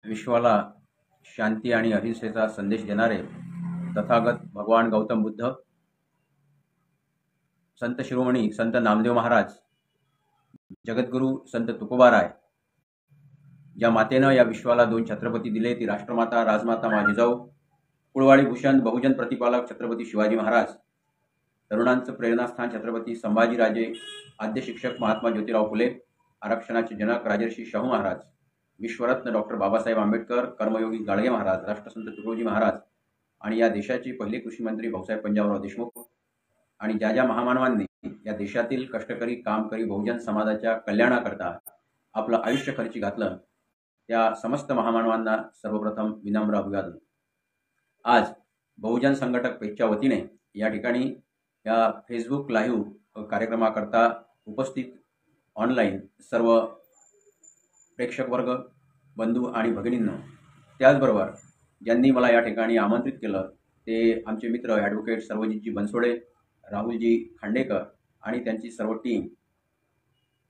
विश्वाला शांती आणि अहिंसेचा संदेश देणारे तथागत भगवान गौतम बुद्ध, संत शिरोमणी संत नामदेव महाराज, जगद्गुरू संत तुकोबाराय, ज्या मातेनं या विश्वाला 2 छत्रपती दिले ती राष्ट्रमाता राजमाता मा जिजाऊ, कुळवाडी भूषण बहुजन प्रतिपालक छत्रपती शिवाजी महाराज, तरुणांचं प्रेरणास्थान छत्रपती संभाजीराजे, आद्य शिक्षक महात्मा ज्योतिराव फुले, आरक्षणाचे जनक राजर्षी शाहू महाराज, विश्वरत्न डॉक्टर बाबासाहेब आंबेडकर, कर्मयोगी गाडगे महाराज, राष्ट्रसंत तुकडोजी महाराज आणि या देशाचे पहिले कृषी मंत्री भाऊसाहेब पंजाबराव देशमुख आणि ज्या ज्या महामानवांनी या देशातील कष्टकरी कामकरी बहुजन समाजाच्या कल्याणाकरता आपलं आयुष्य खर्ची घातलं त्या समस्त महामानवांना सर्वप्रथम विनम्र अभिवादन। आज बहुजन संघटक पेजच्या वतीने या ठिकाणी या फेसबुक लाईव्ह कार्यक्रमाकरता उपस्थित ऑनलाईन सर्व प्रेक्षक वर्ग, बंधू आणि भगिनींना, त्याचबरोबर ज्यांनी मला या ठिकाणी आमंत्रित केलं ते आमचे मित्र ॲडव्होकेट सर्वजितजी बनसोडे, राहुलजी खांडेकर आणि त्यांची सर्व टीम।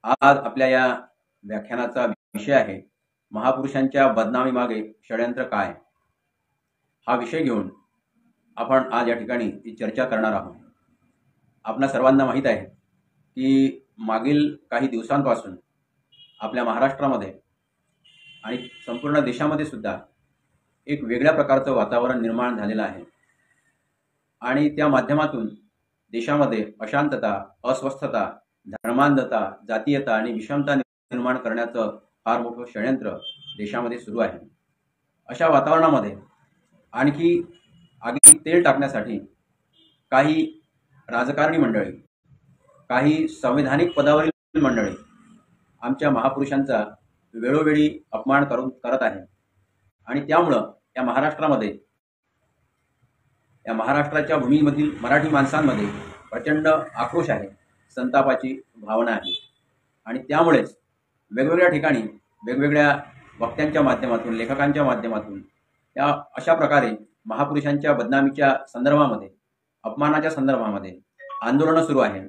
आज आपल्या या व्याख्यानाचा विषय आहे महापुरुषांच्या बदनामीमागे षड्यंत्र काय। हा विषय घेऊन आपण आज या ठिकाणी चर्चा करणार आहोत। आपणा सर्वांना माहीत आहे की मागील काही दिवसांपासून आपल्या महाराष्ट्रामध्ये आणि संपूर्ण देशामध्ये सुद्धा एक वेगळ्या प्रकारचं वातावरण निर्माण झालेलं आहे आणि त्या माध्यमातून देशामध्ये अशांतता, अस्वस्थता, धर्मांधता, जातीयता आणि विषमता निर्माण करण्याचं फार मोठं षड्यंत्र देशामध्ये सुरू आहे। अशा वातावरणामध्ये आणखी आगीत तेल टाकण्यासाठी काही राजकारणी मंडळी, काही संवैधानिक पदावरील मंडळी आमच्या महापुरुषांचा वेळोवेळी अपमान करत आहे आणि त्यामुळं या महाराष्ट्रामध्ये, या महाराष्ट्राच्या भूमीमधील मराठी माणसांमध्ये प्रचंड आक्रोश आहे, संतापाची भावना आहे आणि त्यामुळेच वेगवेगळ्या ठिकाणी वेगवेगळ्या वक्त्यांच्या माध्यमातून, लेखकांच्या माध्यमातून या अशा प्रकारे महापुरुषांच्या बदनामीच्या संदर्भामध्ये, अपमानाच्या संदर्भामध्ये आंदोलनं सुरू आहे,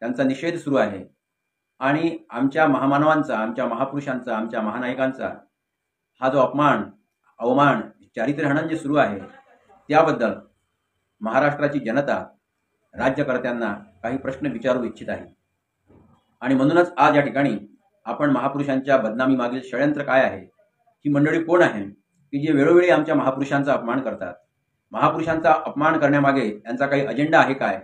त्यांचा निषेध सुरू आहे आणि आमच्या महामानवांचा, आमच्या महापुरुषांचा, आमच्या महानायकांचा हा जो अपमान, अवमान, चारित्र्यहनन जे सुरू आहे त्याबद्दल महाराष्ट्राची जनता राज्यकर्त्यांना काही प्रश्न विचारू इच्छित आहे आणि म्हणूनच आज या ठिकाणी आपण महापुरुषांच्या बदनामी मागील षड्यंत्र काय आहे, ही मंडळी कोण आहे की जे वेळोवेळी आमच्या महापुरुषांचा अपमान करतात, महापुरुषांचा अपमान करण्यामागे यांचा काही अजेंडा आहे काय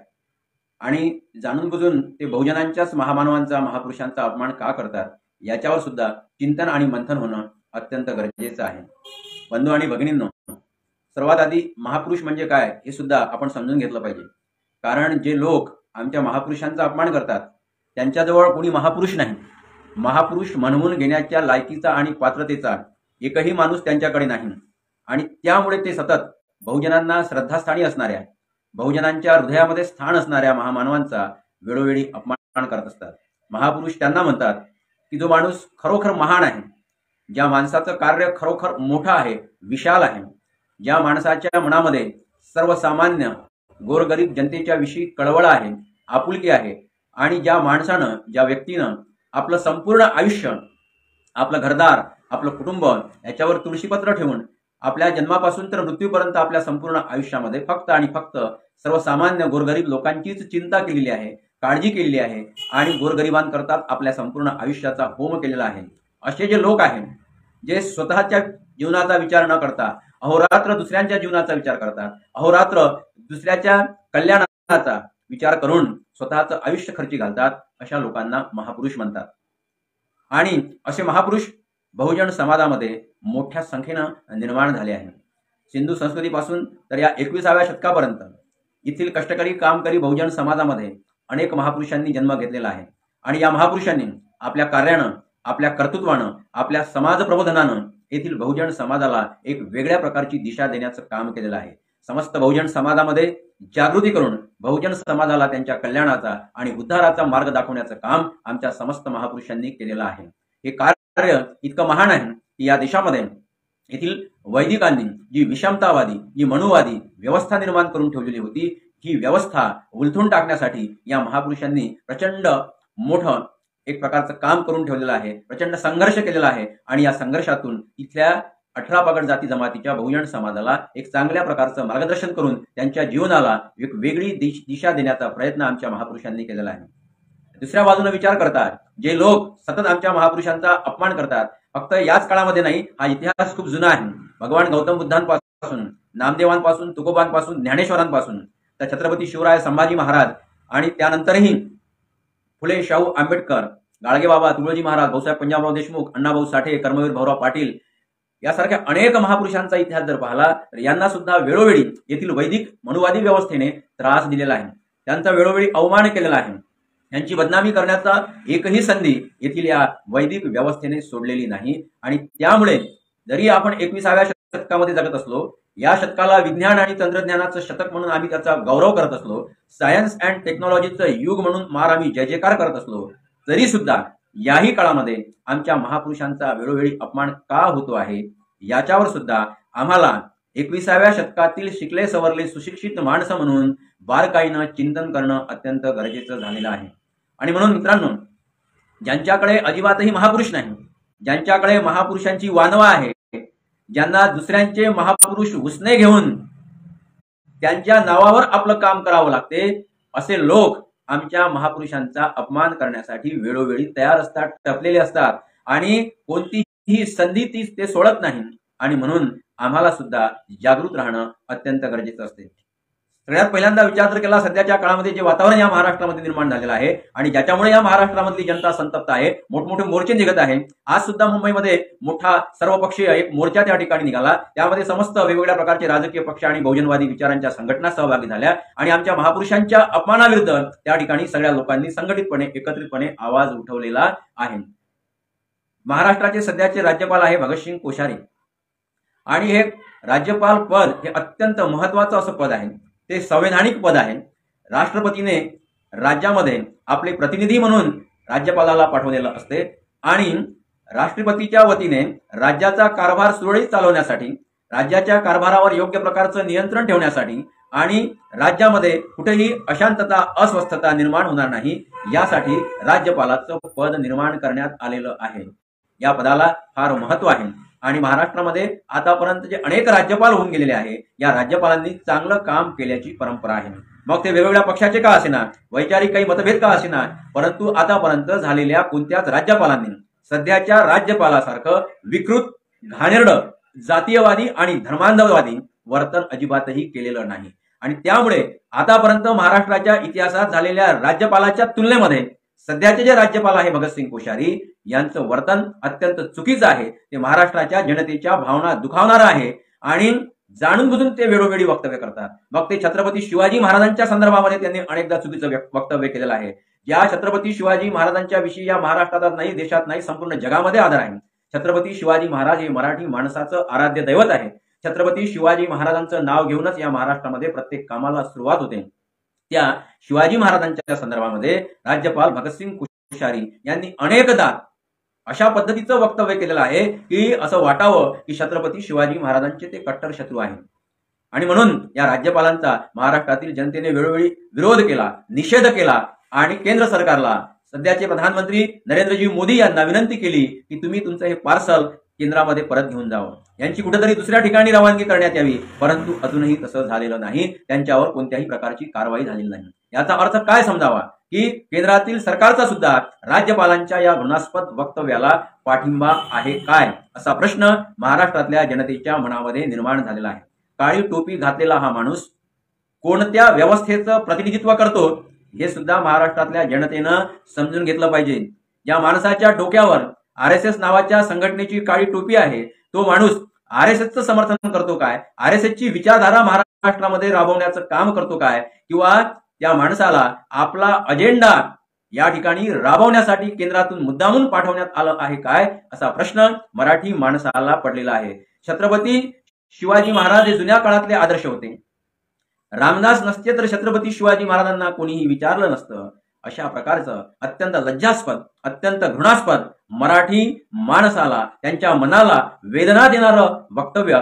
आणि जाणून बुजून ते बहुजनांच्याच महामानवांचा, महापुरुषांचा अपमान का करतात याच्यावर सुद्धा चिंतन आणि मंथन होणं अत्यंत गरजेचं आहे। बंधू आणि भगिनींनो, सर्वात आधी महापुरुष म्हणजे काय हे सुद्धा आपण समजून घेतलं पाहिजे, कारण जे लोक आमच्या महापुरुषांचा अपमान करतात त्यांच्याजवळ कोणी महापुरुष नाही, महापुरुष म्हणवून घेण्याच्या लायकीचा आणि पात्रतेचा एकही माणूस त्यांच्याकडे नाही आणि त्यामुळे ते सतत बहुजनांना श्रद्धास्थानी असणाऱ्या, बहुजनांच्या हृदयामध्ये स्थान असणाऱ्या महामानवांचा वेळोवेळी अपमान करत असतात। महापुरुष त्यांना म्हणतात की जो माणूस खरोखर महान आहे, ज्या माणसाचं कार्य खरोखर मोठं आहे, विशाल आहे, ज्या माणसाच्या मनामध्ये सर्वसामान्य गोरगरीब जनतेच्या विषयी कळवळ आहे, आपुलकी आहे आणि ज्या माणसानं, ज्या व्यक्तीनं आपलं संपूर्ण आयुष्य, आपलं घरदार, आपलं कुटुंब याच्यावर तुळशीपत्र ठेवून आपल्या जन्मापासून तर मृत्यूपर्यंत आपल्या संपूर्ण आयुष्यामध्ये फक्त आणि फक्त सर्वसामान्य गोरगरीब लोकांचीच चिंता केलेली आहे, काळजी केलेली आहे आणि गोरगरिबांकरता आपल्या संपूर्ण आयुष्याचा होम केलेला आहे, असे जे लोक आहेत जे स्वतःच्या जीवनाचा विचार न करता अहोरात्र दुसऱ्यांच्या जीवनाचा विचार करतात, अहोरात्र दुसऱ्याच्या कल्याणाचा विचार करून स्वतःचं आयुष्य खर्ची घालतात, अशा लोकांना महापुरुष म्हणतात आणि असे महापुरुष बहुजन समाजामध्ये मोठ्या संख्येनं निर्माण झाले आहे। सिंधू संस्कृतीपासून तर या 21व्या शतकापर्यंत येथील कष्टकरी कामकरी बहुजन समाजामध्ये अनेक महापुरुषांनी जन्म घेतलेला आहे आणि या महापुरुषांनी आपल्या कार्यानं, आपल्या कर्तृत्वानं, आपल्या समाज प्रबोधनानं येथील बहुजन समाजाला एक वेगळ्या प्रकारची दिशा देण्याचं काम केलेलं आहे। समस्त बहुजन समाजामध्ये जागृती करून बहुजन समाजाला त्यांच्या कल्याणाचा आणि उद्धाराचा मार्ग दाखवण्याचं काम आमच्या समस्त महापुरुषांनी केलेलं आहे। हे कार्य इतकं महान आहे की या देशामध्ये येथील वैदिकांनी जी विषमतावादी, जी मनुवादी व्यवस्था निर्माण करून ठेवलेली होती, ही व्यवस्था उलथून टाकण्यासाठी या महापुरुषांनी प्रचंड मोठं एक प्रकारचं काम करून ठेवलेलं आहे, प्रचंड संघर्ष केलेला आहे आणि या संघर्षातून इथल्या 18 पगड जाती जमातीच्या बहुजन समाजाला एक चांगल्या प्रकारचं मार्गदर्शन करून त्यांच्या जीवनाला एक वेगळी दिशा देण्याचा प्रयत्न आमच्या महापुरुषांनी केलेला आहे. दुसऱ्या बाजूने विचार करतात जे लोक सतत आमच्या महापुरुषांचा अपमान करतात, फक्त याच काळामध्ये नाही, हा इतिहास खूप जुना आहे. भगवान गौतम बुद्धांपासून, नामदेवांपासून, तुकोबांपासून, ज्ञानेश्वरांपासून तर छत्रपती शिवराय संभाजी महाराज आणि त्यानंतरही फुले शाहू आंबेडकर, गाडगेबाबा, तुळोजी महाराज, भाऊसाहेब पंजाबराव देशमुख, अण्णाभाऊ साठे, कर्मवीर भाऊराव पाटील यासारख्या अनेक महापुरुषांचा इतिहास जर पाहिला तर यांना सुद्धा वेळोवेळी येथील वैदिक मनुवादी व्यवस्थेने त्रास दिलेला आहे, त्यांचा वेळोवेळी अवमान केलेला आहे. यांची बदनामी करण्याचा एकही संधी येथील या वैदिक व्यवस्थेने सोडलेली नाही. आणि त्यामुळे जरी आपण 21व्या शतकामध्ये जगत असलो, या शतकाला विज्ञान आणि तंत्रज्ञानाचं शतक म्हणून आम्ही त्याचा गौरव करत असलो, सायन्स अँड टेक्नॉलॉजीचं युग म्हणून मार आम्ही जय जयकार करत असलो, तरी सुद्धा याही काळामध्ये आमच्या महापुरुषांचा वेळोवेळी अपमान का होतो आहे याच्यावर सुद्धा आम्हाला 21व्या शतकातील शिकले सवरले सुशिक्षित माणसं म्हणून बारकाईनं चिंतन करणं अत्यंत गरजेचं झालेलं आहे. आणि म्हणून मित्रांनो, ज्यांच्याकडे अजिबातही महापुरुष नाही, ज्यांच्याकडे महापुरुषांची वानवा आहे, ज्यांना दुसऱ्यांचे महापुरुष उसने घेऊन त्यांच्या नावावर आपलं काम करावं लागते, असे लोक आमच्या महापुरुषांचा अपमान करण्यासाठी वेळोवेळी तयार असतात, टपलेले असतात आणि कोणतीही संधी ते सोडत नाही. आणि म्हणून आम्हाला सुद्धा जागृत राहणं अत्यंत गरजेचं असते. सगळ्यात पहिल्यांदा विचार जर केला, सध्याच्या काळामध्ये जे वातावरण या महाराष्ट्रामध्ये निर्माण झालेलं आहे आणि ज्याच्यामुळे या महाराष्ट्रामधली जनता संतप्त आहे, मोठमोठे मोर्चे निघत आहे. आज सुद्धा मुंबईमध्ये मोठा सर्वपक्षीय एक मोर्चा त्या ठिकाणी निघाला. त्यामध्ये समस्त वेगवेगळ्या प्रकारचे राजकीय पक्ष आणि बहुजनवादी विचारांच्या संघटना सहभागी झाल्या आणि आमच्या महापुरुषांच्या अपमानाविरुद्ध त्या ठिकाणी सगळ्या लोकांनी संघटितपणे, एकत्रितपणे आवाज उठवलेला आहे. महाराष्ट्राचे सध्याचे राज्यपाल आहे भगतसिंग कोश्यारी आणि हे राज्यपाल पद हे अत्यंत महत्वाचं असं पद आहे. ते संवैधानिक पद आहे. राष्ट्रपतीने राज्यामध्ये आपले प्रतिनिधी म्हणून राज्यपालाला पाठवलेलं असते आणि राष्ट्रपतीच्या वतीने राज्याचा कारभार सुरळीत चालवण्यासाठी, राज्याच्या कारभारावर योग्य प्रकारचं नियंत्रण ठेवण्यासाठी आणि राज्यामध्ये कुठेही अशांतता, अस्वस्थता निर्माण होणार नाही यासाठी राज्यपालाचं पद निर्माण करण्यात आलेलं आहे. या पदाला फार महत्व आहे आणि महाराष्ट्रामध्ये आतापर्यंत जे अनेक राज्यपाल होऊन गेलेले आहे, या राज्यपालांनी चांगलं काम केल्याची परंपरा आहे. मग ते वेगवेगळ्या पक्षाचे का असेना, वैचारिक काही मतभेद का असेना, परंतु आतापर्यंत झालेल्या कोणत्याच राज्यपालांनी सध्याच्या राज्यपालासारखं विकृत, घाणेरडं, जातीयवादी आणि धर्मांधवादी वर्तन अजिबातही केलेलं नाही. आणि त्यामुळे आतापर्यंत महाराष्ट्राच्या इतिहासात झालेल्या राज्यपालाच्या तुलनेमध्ये सध्याचे जे राज्यपाल आहे भगतसिंग कोश्यारी यांचं वर्तन अत्यंत चुकीचं आहे. ते महाराष्ट्राच्या जनतेच्या भावना दुखावणारं आहे आणि जाणून बुजून ते वेळोवेळी वक्तव्य करतात. मग ते छत्रपती शिवाजी महाराजांच्या संदर्भामध्ये त्यांनी अनेकदा चुकीचं वक्तव्य केलेलं आहे. या छत्रपती शिवाजी महाराजांच्या विषयी या महाराष्ट्रात नाही, देशात नाही, संपूर्ण जगामध्ये आदर आहे. छत्रपती शिवाजी महाराज हे मराठी माणसाचं आराध्य दैवत आहे. छत्रपती शिवाजी महाराजांचं नाव घेऊनच या महाराष्ट्रामध्ये प्रत्येक कामाला सुरुवात होते. त्या शिवाजी महाराजांच्या संदर्भामध्ये राज्यपाल भगतसिंग कोश्यारी यांनी अनेकदा अशा पद्धतीचं वक्तव्य केलेलं आहे की असं वाटावं की छत्रपती शिवाजी महाराजांचे ते कट्टर शत्रू आहेत. आणि म्हणून या राज्यपालांचा महाराष्ट्रातील जनतेने वेळोवेळी विरोध केला, निषेध केला आणि केंद्र सरकारला, सध्याचे प्रधानमंत्री नरेंद्रजी मोदी यांना विनंती केली की तुम्ही तुमचं हे पार्सल केंद्रामध्ये परत घेऊन जावं, यांची कुठेतरी दुसऱ्या ठिकाणी रवानगी करण्यात यावी. परंतु अजूनही तसं झालेलं नाही. त्यांच्यावर कोणत्याही प्रकारची कारवाई झालेली नाही. याचा अर्थ काय समजावा की केंद्रातील सरकारचा सुद्धा राज्यपालांच्या या घृणास्पद वक्तव्याला पाठिंबा आहे काय, असा प्रश्न महाराष्ट्रातल्या जनतेच्या मनामध्ये निर्माण झालेला आहे. काळी टोपी घातलेला हा माणूस कोणत्या व्यवस्थेचं प्रतिनिधित्व करतो हे सुद्धा महाराष्ट्रातल्या जनतेनं समजून घेतलं पाहिजे. या माणसाच्या डोक्यावर RSS नावाच्या संघटनेची काळी टोपी आहे. तो माणूस RSSचं समर्थन करतो काय, RSSची विचारधारा महाराष्ट्रामध्ये राबवण्याचं काम करतो काय, किंवा त्या माणसाला आपला अजेंडा या ठिकाणी राबवण्यासाठी केंद्रातून मुद्दामून पाठवण्यात आलं आहे काय, असा प्रश्न मराठी माणसाला पडलेला आहे. छत्रपती शिवाजी महाराज हे जुन्या काळातले आदर्श होते. रामदास नसते तर छत्रपती शिवाजी महाराजांना कोणीही विचारलं नसतं. अशा प्रकारचं अत्यंत लज्जास्पद, अत्यंत घृणास्पद, मराठी माणसाला, त्यांच्या मनाला वेदना देणारं वक्तव्य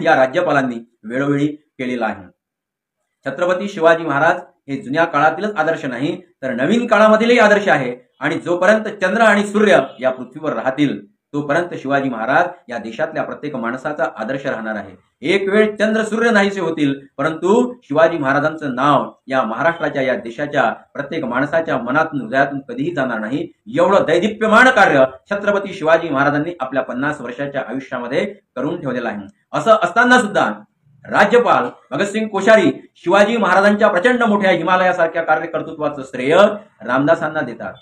या राज्यपालांनी वेळोवेळी केलेलं आहे. छत्रपती शिवाजी महाराज हे जुन्या काळातीलच आदर्श नाही तर नवीन काळामधीलही आदर्श आहे. आणि जोपर्यंत चंद्र आणि सूर्य या पृथ्वीवर राहतील तोपर्यंत शिवाजी महाराज या देशातल्या प्रत्येक माणसाचा आदर्श राहणार आहे. एक वेळ चंद्र सूर्य नाहीसे होतील, परंतु शिवाजी महाराजांचं नाव या महाराष्ट्राच्या, या देशाच्या प्रत्येक माणसाच्या मनातून, हृदयातून कधीही जाणार नाही. एवढं दैदिप्यमान कार्य छत्रपती शिवाजी महाराजांनी आपल्या 50 वर्षाच्या आयुष्यामध्ये करून ठेवलेलं आहे. असं असताना सुद्धा राज्यपाल भगतसिंग कोश्यारी शिवाजी महाराजांच्या प्रचंड मोठ्या हिमालयासारख्या कार्यकर्तृत्वाचं श्रेय रामदासांना देतात.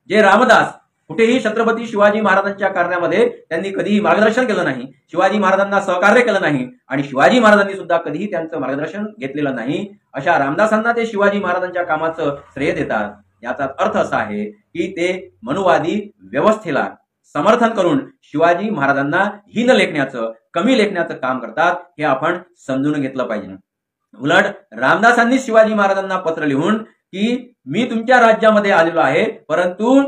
जे रामदास कुठेही छत्रपती शिवाजी महाराजांच्या कार्यामध्ये त्यांनी कधीही मार्गदर्शन केलं नाही, शिवाजी महाराजांना सहकार्य केलं नाही आणि शिवाजी महाराजांनी सुद्धा कधीही त्यांचं मार्गदर्शन घेतलेलं नाही, अशा रामदासांना ते शिवाजी महाराजांच्या कामाचं श्रेय देतात. याचा अर्थ असा आहे की ते मनुवादी व्यवस्थेला समर्थन करून शिवाजी महाराजांना हीन लेखण्याचं, कमी लेखण्याचं काम करतात, हे आपण समजून घेतलं पाहिजे. उलट रामदासांनी शिवाजी महाराजांना पत्र लिहून की मी तुमच्या राज्यामध्ये आलेलो आहे, परंतु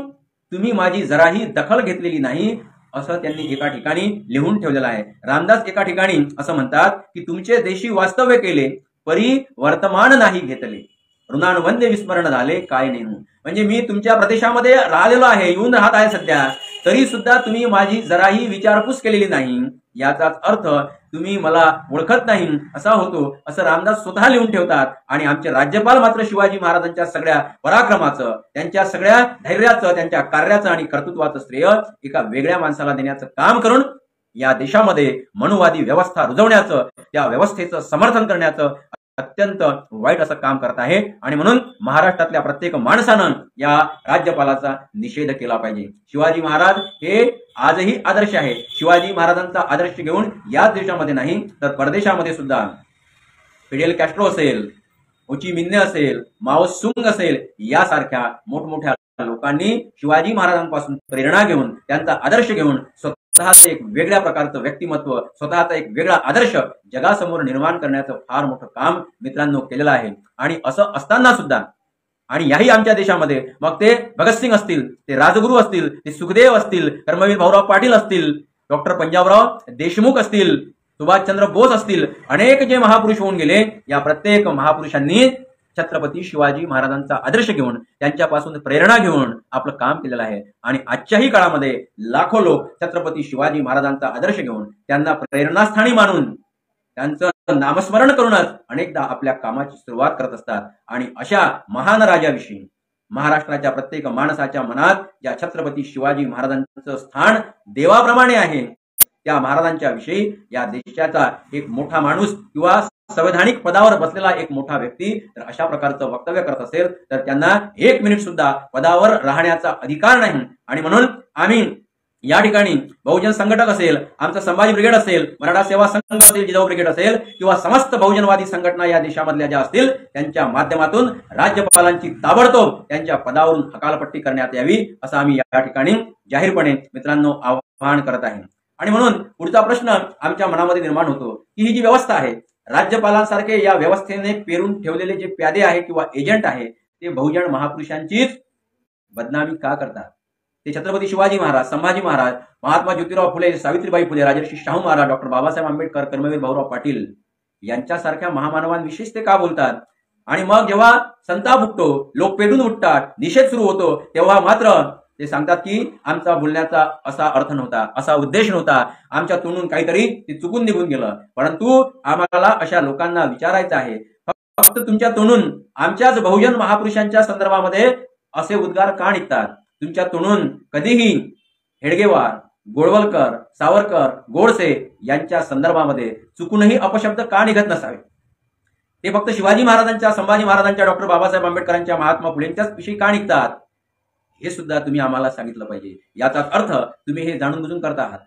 तुम्ही माझी जराही दखल घेतलेली नाही, असं त्यांनी एका ठिकाणी लिहून ठेवलेलं आहे. रामदास एका ठिकाणी असं म्हणतात की तुमचे देशी वास्तव्य केले, परी वर्तमान नाही घेतले, ऋणानुबंध विस्मरण झाले काय नाही. म्हणजे मी तुमच्या प्रदेशामध्ये राहिलेलो आहे, येऊन राहत आहे सध्या, तरी सुद्धा तुम्ही माझी जराही विचारपूस केलेली नाही. याचाच अर्थ तुम्ही मला ओळखत नाही असा होतो, असं रामदास स्वतः लिहून ठेवतात. आणि आमचे राज्यपाल मात्र शिवाजी महाराजांच्या सगळ्या पराक्रमाचं, त्यांच्या सगळ्या धैर्याचं, त्यांच्या कार्याचं आणि कर्तृत्वाचं श्रेय एका वेगळ्या माणसाला देण्याचं काम करून या देशामध्ये मनुवादी व्यवस्था रुजवण्याचं, त्या व्यवस्थेचं समर्थन करण्याचं अत्यंत वाईट असं काम करत आहे. आणि म्हणून महाराष्ट्रातल्या प्रत्येक माणसानं या राज्यपालाचा निषेध केला पाहिजे. शिवाजी महाराज हे आजही आदर्श आहे. शिवाजी महाराजांचा आदर्श घेऊन याच देशामध्ये नाही तर परदेशामध्ये सुद्धा फिडेल कॅस्ट्रो असेल, हो ची मिन्ह असेल, माओ सुंग असेल, यासारख्या मोठमोठ्या लोकांनी शिवाजी महाराजांपासून प्रेरणा घेऊन, त्यांचा आदर्श घेऊन स्वतःचं एक वेगळ्या प्रकारचं व्यक्तिमत्व, स्वतःचा एक वेगळा आदर्श जगासमोर निर्माण करण्याचं फार मोठं काम मित्रांनो केलेलं आहे. आणि असं असताना सुद्धा, आणि याही आमच्या देशामध्ये मग ते भगतसिंग असतील, ते राजगुरू असतील, ते सुखदेव असतील, कर्मवीर भाऊराव पाटील असतील, डॉक्टर पंजाबराव देशमुख असतील, सुभाषचंद्र बोस असतील, अनेक जे महापुरुष होऊन गेले, या प्रत्येक महापुरुषांनी छत्रपती शिवाजी महाराजांचा आदर्श घेऊन, त्यांच्यापासून प्रेरणा घेऊन आपलं काम केलेलं आहे. आणि आजच्याही काळामध्ये लाखो लोक छत्रपती शिवाजी महाराजांचा आदर्श घेऊन, त्यांना प्रेरणास्थानी मानून, त्यांचं नामस्मरण करूनच अनेकदा आपल्या कामाची सुरुवात करत असतात. आणि अशा महान राजाविषयी महाराष्ट्राच्या प्रत्येक माणसाच्या मनात ज्या छत्रपती शिवाजी महाराजांचं स्थान देवाप्रमाणे आहे, त्या महाराजांच्या विषयी या देशाचा एक मोठा माणूस किंवा संवैधानिक पदावर बसलेला एक मोठा व्यक्ती जर अशा प्रकारचं वक्तव्य करत असेल तर त्यांना 1 मिनिट सुद्धा पदावर राहण्याचा अधिकार नाही. आणि म्हणून आम्ही या ठिकाणी बहुजन संघटक असेल, आमचं संभाजी ब्रिगेड असेल, मराठा सेवा संघ असेल, जिजाऊ ब्रिगेड असेल, किंवा समस्त बहुजनवादी संघटना या देशामधल्या ज्या असतील, त्यांच्या माध्यमातून राज्यपालांची ताबडतोब त्यांच्या पदावरून हकालपट्टी करण्यात यावी, असं आम्ही या ठिकाणी जाहीरपणे मित्रांनो आवाहन करत आहे. आणि म्हणून पुढचा प्रश्न आमच्या मनामध्ये निर्माण होतो की ही जी व्यवस्था आहे, राज्यपालांसारखे या व्यवस्थेने पेरून ठेवलेले जे प्यादे आहे किंवा एजंट आहे, ते बहुजन महापुरुषांचीच बदनामी का करतात? ते छत्रपती शिवाजी महाराज, संभाजी महाराज, महात्मा ज्योतिराव फुले, सावित्रीबाई फुले, राजर्षी शाहू महाराज, डॉक्टर बाबासाहेब आंबेडकर, कर्मवीर भाऊराव पाटील यांच्यासारख्या महामानवांविषयीच ते का बोलतात? आणि मग जेव्हा संताप उठतो, लोक पेटून उठतात, निषेध सुरू होतो, तेव्हा मात्र ते सांगतात की आमचा बोलण्याचा असा अर्थ नव्हता, असा उद्देश नव्हता, आमच्या तोंडून काहीतरी ते चुकून निघून गेलं. परंतु आम्हाला अशा लोकांना विचारायचं आहे, फक्त तुमच्या तोंडून आमच्याच बहुजन महापुरुषांच्या संदर्भामध्ये असे उद्गार का निघतात? तुमच्या तोंडून कधीही हेडगेवार, गोळवलकर, सावरकर, गोडसे यांच्या संदर्भामध्ये चुकूनही अपशब्द का निघत नसावे? ते फक्त शिवाजी महाराजांच्या, संभाजी महाराजांच्या, डॉक्टर बाबासाहेब आंबेडकरांच्या, महात्मा फुलेंच्याच विषयी का निघतात? हे सुद्धा तुम्ही आम्हाला सांगितलं पाहिजे. याचा अर्थ तुम्ही हे जाणून बुजून करत आहात.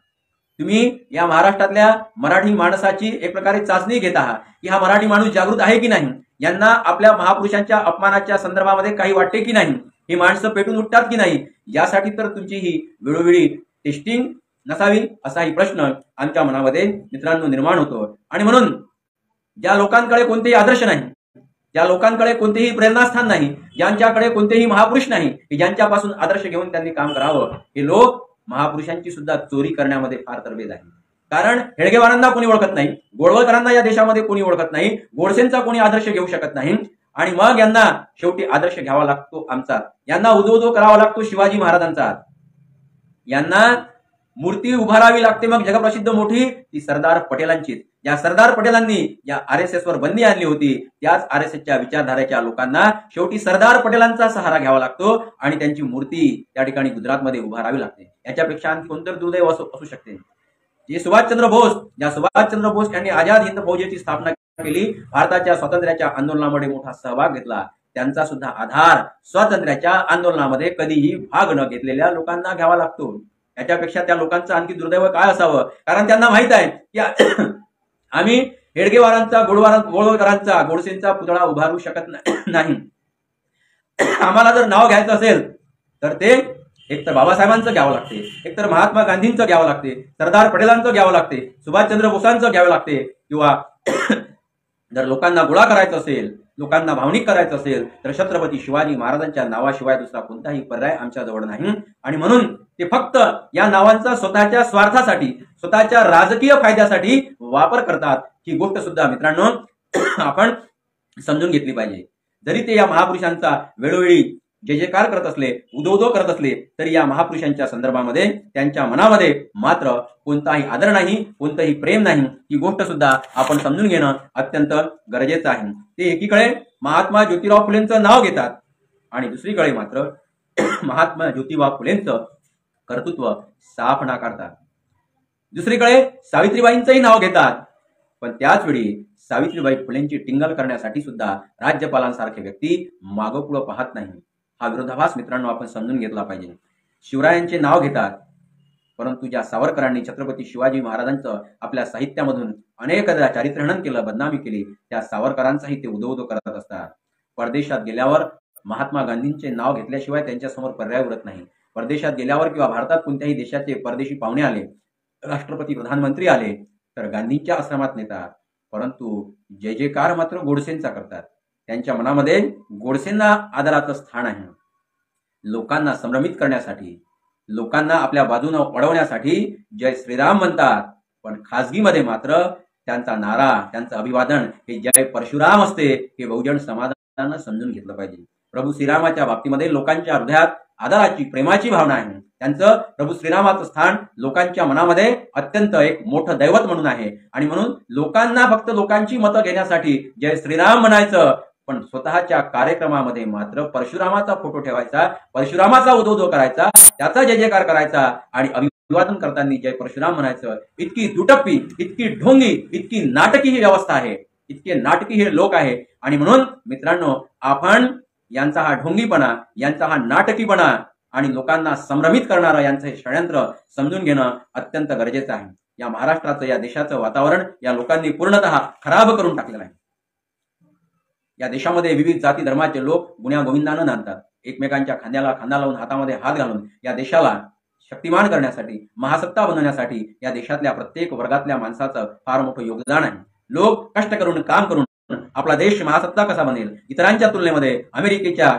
तुम्ही या महाराष्ट्रातल्या मराठी माणसाची एक प्रकारे चाचणी घेत आहात की हा मराठी माणूस जागृत आहे की नाही, यांना आपल्या महापुरुषांच्या अपमानाच्या संदर्भामध्ये काही वाटते की नाही, ही माणसं पेटून उठतात की नाही, यासाठी तर तुमची ही वेळोवेळी टेस्टिंग नसावी, असाही प्रश्न आमच्या मनामध्ये मित्रांनो निर्माण होतो. आणि म्हणून ज्या लोकांकडे कोणतेही आदर्श नाही, ज्या लोकांकडे कोणतेही प्रेरणास्थान नाही, ज्यांच्याकडे कोणतेही महापुरुष नाही की ज्यांच्यापासून आदर्श घेऊन त्यांनी काम करावं, हे लोक महापुरुषांची सुद्धा चोरी करण्यामध्ये फार तरबेज आहे. कारण हेडगेवारांना कोणी ओळखत नाही, गोळवलकरांना या देशामध्ये कोणी ओळखत नाही, गोडसेंचा कोणी आदर्श घेऊ शकत नाही. आणि मग यांना शेवटी आदर्श घ्यावा लागतो आमचा, यांना उदो करावा लागतो शिवाजी महाराजांचा, यांना मूर्ती उभारावी लागते मग जगप्रसिद्ध मोठी ती सरदार पटेलांचीच. या सरदार पटेलांनी या RSS वर बंदी आणली होती, त्याच RSSच्या विचारधारेच्या लोकांना शेवटी सरदार पटेलांचा सहारा घ्यावा लागतो आणि त्यांची मूर्ती त्या ठिकाणी गुजरातमध्ये उभारावी लागते. याच्यापेक्षा आणखी कोणतं दुर्दैव असू शकते? जे सुभाषचंद्र बोस यांनी आझाद हिंद फौजेची स्थापना केली, भारताच्या स्वातंत्र्याच्या आंदोलनामध्ये मोठा सहभाग घेतला, त्यांचा सुद्धा आधार स्वातंत्र्याच्या आंदोलनामध्ये कधीही भाग न घेतलेल्या लोकांना घ्यावा लागतो. याच्यापेक्षा त्या लोकांचं आणखी दुर्दैव काय असावं? कारण त्यांना माहित आहे की आम्ही हेडगेवारांचा, गोळवळकरांचा, गोडसेंचा पुतळा उभारू शकत नाही. आम्हाला जर नाव घ्यायचं असेल तर ते एक तर बाबासाहेबांचं घ्यावं लागते, एक तर महात्मा गांधींचं घ्यावं लागते, सरदार पटेलांचं घ्यावं लागते, सुभाषचंद्र बोसांचं घ्यावं लागते, किंवा जर लोकांना गोळा करायचं असेल, लोकांना भावनिक करायचं असेल तर छत्रपती शिवाजी महाराजांच्या नावाशिवाय दुसरा कोणताही पर्याय आमच्याजवळ नाही. आणि म्हणून ते फक्त या नावांचा स्वतःच्या स्वार्थासाठी, स्वतःच्या राजकीय फायद्यासाठी वापर करतात. ही गोष्ट सुद्धा मित्रांनो आपण समजून घेतली पाहिजे. जरी ते या महापुरुषांचा वेळोवेळी जे जे कार करत असले, उदो करत असले, तरी या महापुरुषांच्या संदर्भामध्ये त्यांच्या मनामध्ये मात्र कोणताही आदर नाही, कोणतंही प्रेम नाही. ही गोष्ट सुद्धा आपण समजून घेणं अत्यंत गरजेचं आहे. ते एकीकडे महात्मा ज्योतिराव फुलेंचं नाव घेतात आणि दुसरीकडे मात्र महात्मा ज्योतिबा फुलेंचं कर्तृत्व साफ नाकारतात. दुसरीकडे सावित्रीबाईंचंही नाव घेतात, पण त्याच वेळी सावित्रीबाई फुलेंची टिंगल करण्यासाठी सुद्धा राज्यपालांसारखे व्यक्ती मागोपुढं पाहत नाही. हा विरोधाभास मित्रांनो आपण समजून घेतला पाहिजे. शिवरायांचे नाव घेतात, परंतु ज्या सावरकरांनी छत्रपती शिवाजी महाराजांचं आपल्या साहित्यामधून अनेकदा चारित्र्यहनन केलं, बदनामी केली, त्या सावरकरांचाही ते उदो करत असतात. परदेशात गेल्यावर महात्मा गांधींचे नाव घेतल्याशिवाय त्यांच्यासमोर पर्याय उरत नाही. परदेशात गेल्यावर किंवा भारतात कोणत्याही देशाचे परदेशी पाहुणे आले, राष्ट्रपती, प्रधानमंत्री आले तर गांधींच्या आश्रमात नेतात, परंतु जय जयकार मात्र गोडसेंचा करतात. त्यांच्या मनामध्ये गोडसेंना आदराचं स्थान आहे. लोकांना संभ्रमित करण्यासाठी, लोकांना आपल्या बाजूने वळवण्यासाठी जय श्रीराम म्हणतात, पण खासगीमध्ये मात्र त्यांचा नारा, त्यांचं अभिवादन हे जय परशुराम असते. हे बहुजन समाजानं समजून घेतलं पाहिजे. प्रभू श्रीरामाच्या बाबतीमध्ये लोकांच्या हृदयात आदराची, प्रेमाची भावना आहे. त्यांचं प्रभू श्रीरामाचं स्थान लोकांच्या मनामध्ये अत्यंत एक मोठं दैवत म्हणून आहे. आणि म्हणून लोकांना फक्त लोकांची मतं घेण्यासाठी जय श्रीराम म्हणायचं, पण स्वतःच्या कार्यक्रमामध्ये मात्र परशुरामाचा फोटो ठेवायचा, परशुरामाचा उदो करायचा, त्याचा जय जयकार करायचा आणि अभिवादन करताना जय परशुराम म्हणायचं. इतकी दुटप्पी, इतकी ढोंगी, इतकी नाटकी ही व्यवस्था आहे, इतके नाटकी हे लोक आहे. आणि म्हणून मित्रांनो आपण यांचा हा ढोंगीपणा, यांचा हा नाटकीपणा आणि लोकांना संभ्रमित करणारं यांचं हे षडयंत्र समजून घेणं अत्यंत गरजेचं आहे. या महाराष्ट्राचं, या देशाचं वातावरण या लोकांनी पूर्णतः खराब करून टाकलेलं आहे. या देशामध्ये विविध जाती धर्माचे लोक गुण्या गोविंदानं नांदतात. एकमेकांच्या खांद्याला खांदा लावून, हातामध्ये हात घालून या देशाला शक्तिमान करण्यासाठी, महासत्ता बनवण्यासाठी या देशातल्या प्रत्येक वर्गातल्या माणसाचं फार मोठं योगदान आहे. लोक कष्ट करून, काम करून आपला देश महासत्ता कसा बनेल, इतरांच्या तुलनेमध्ये अमेरिकेच्या,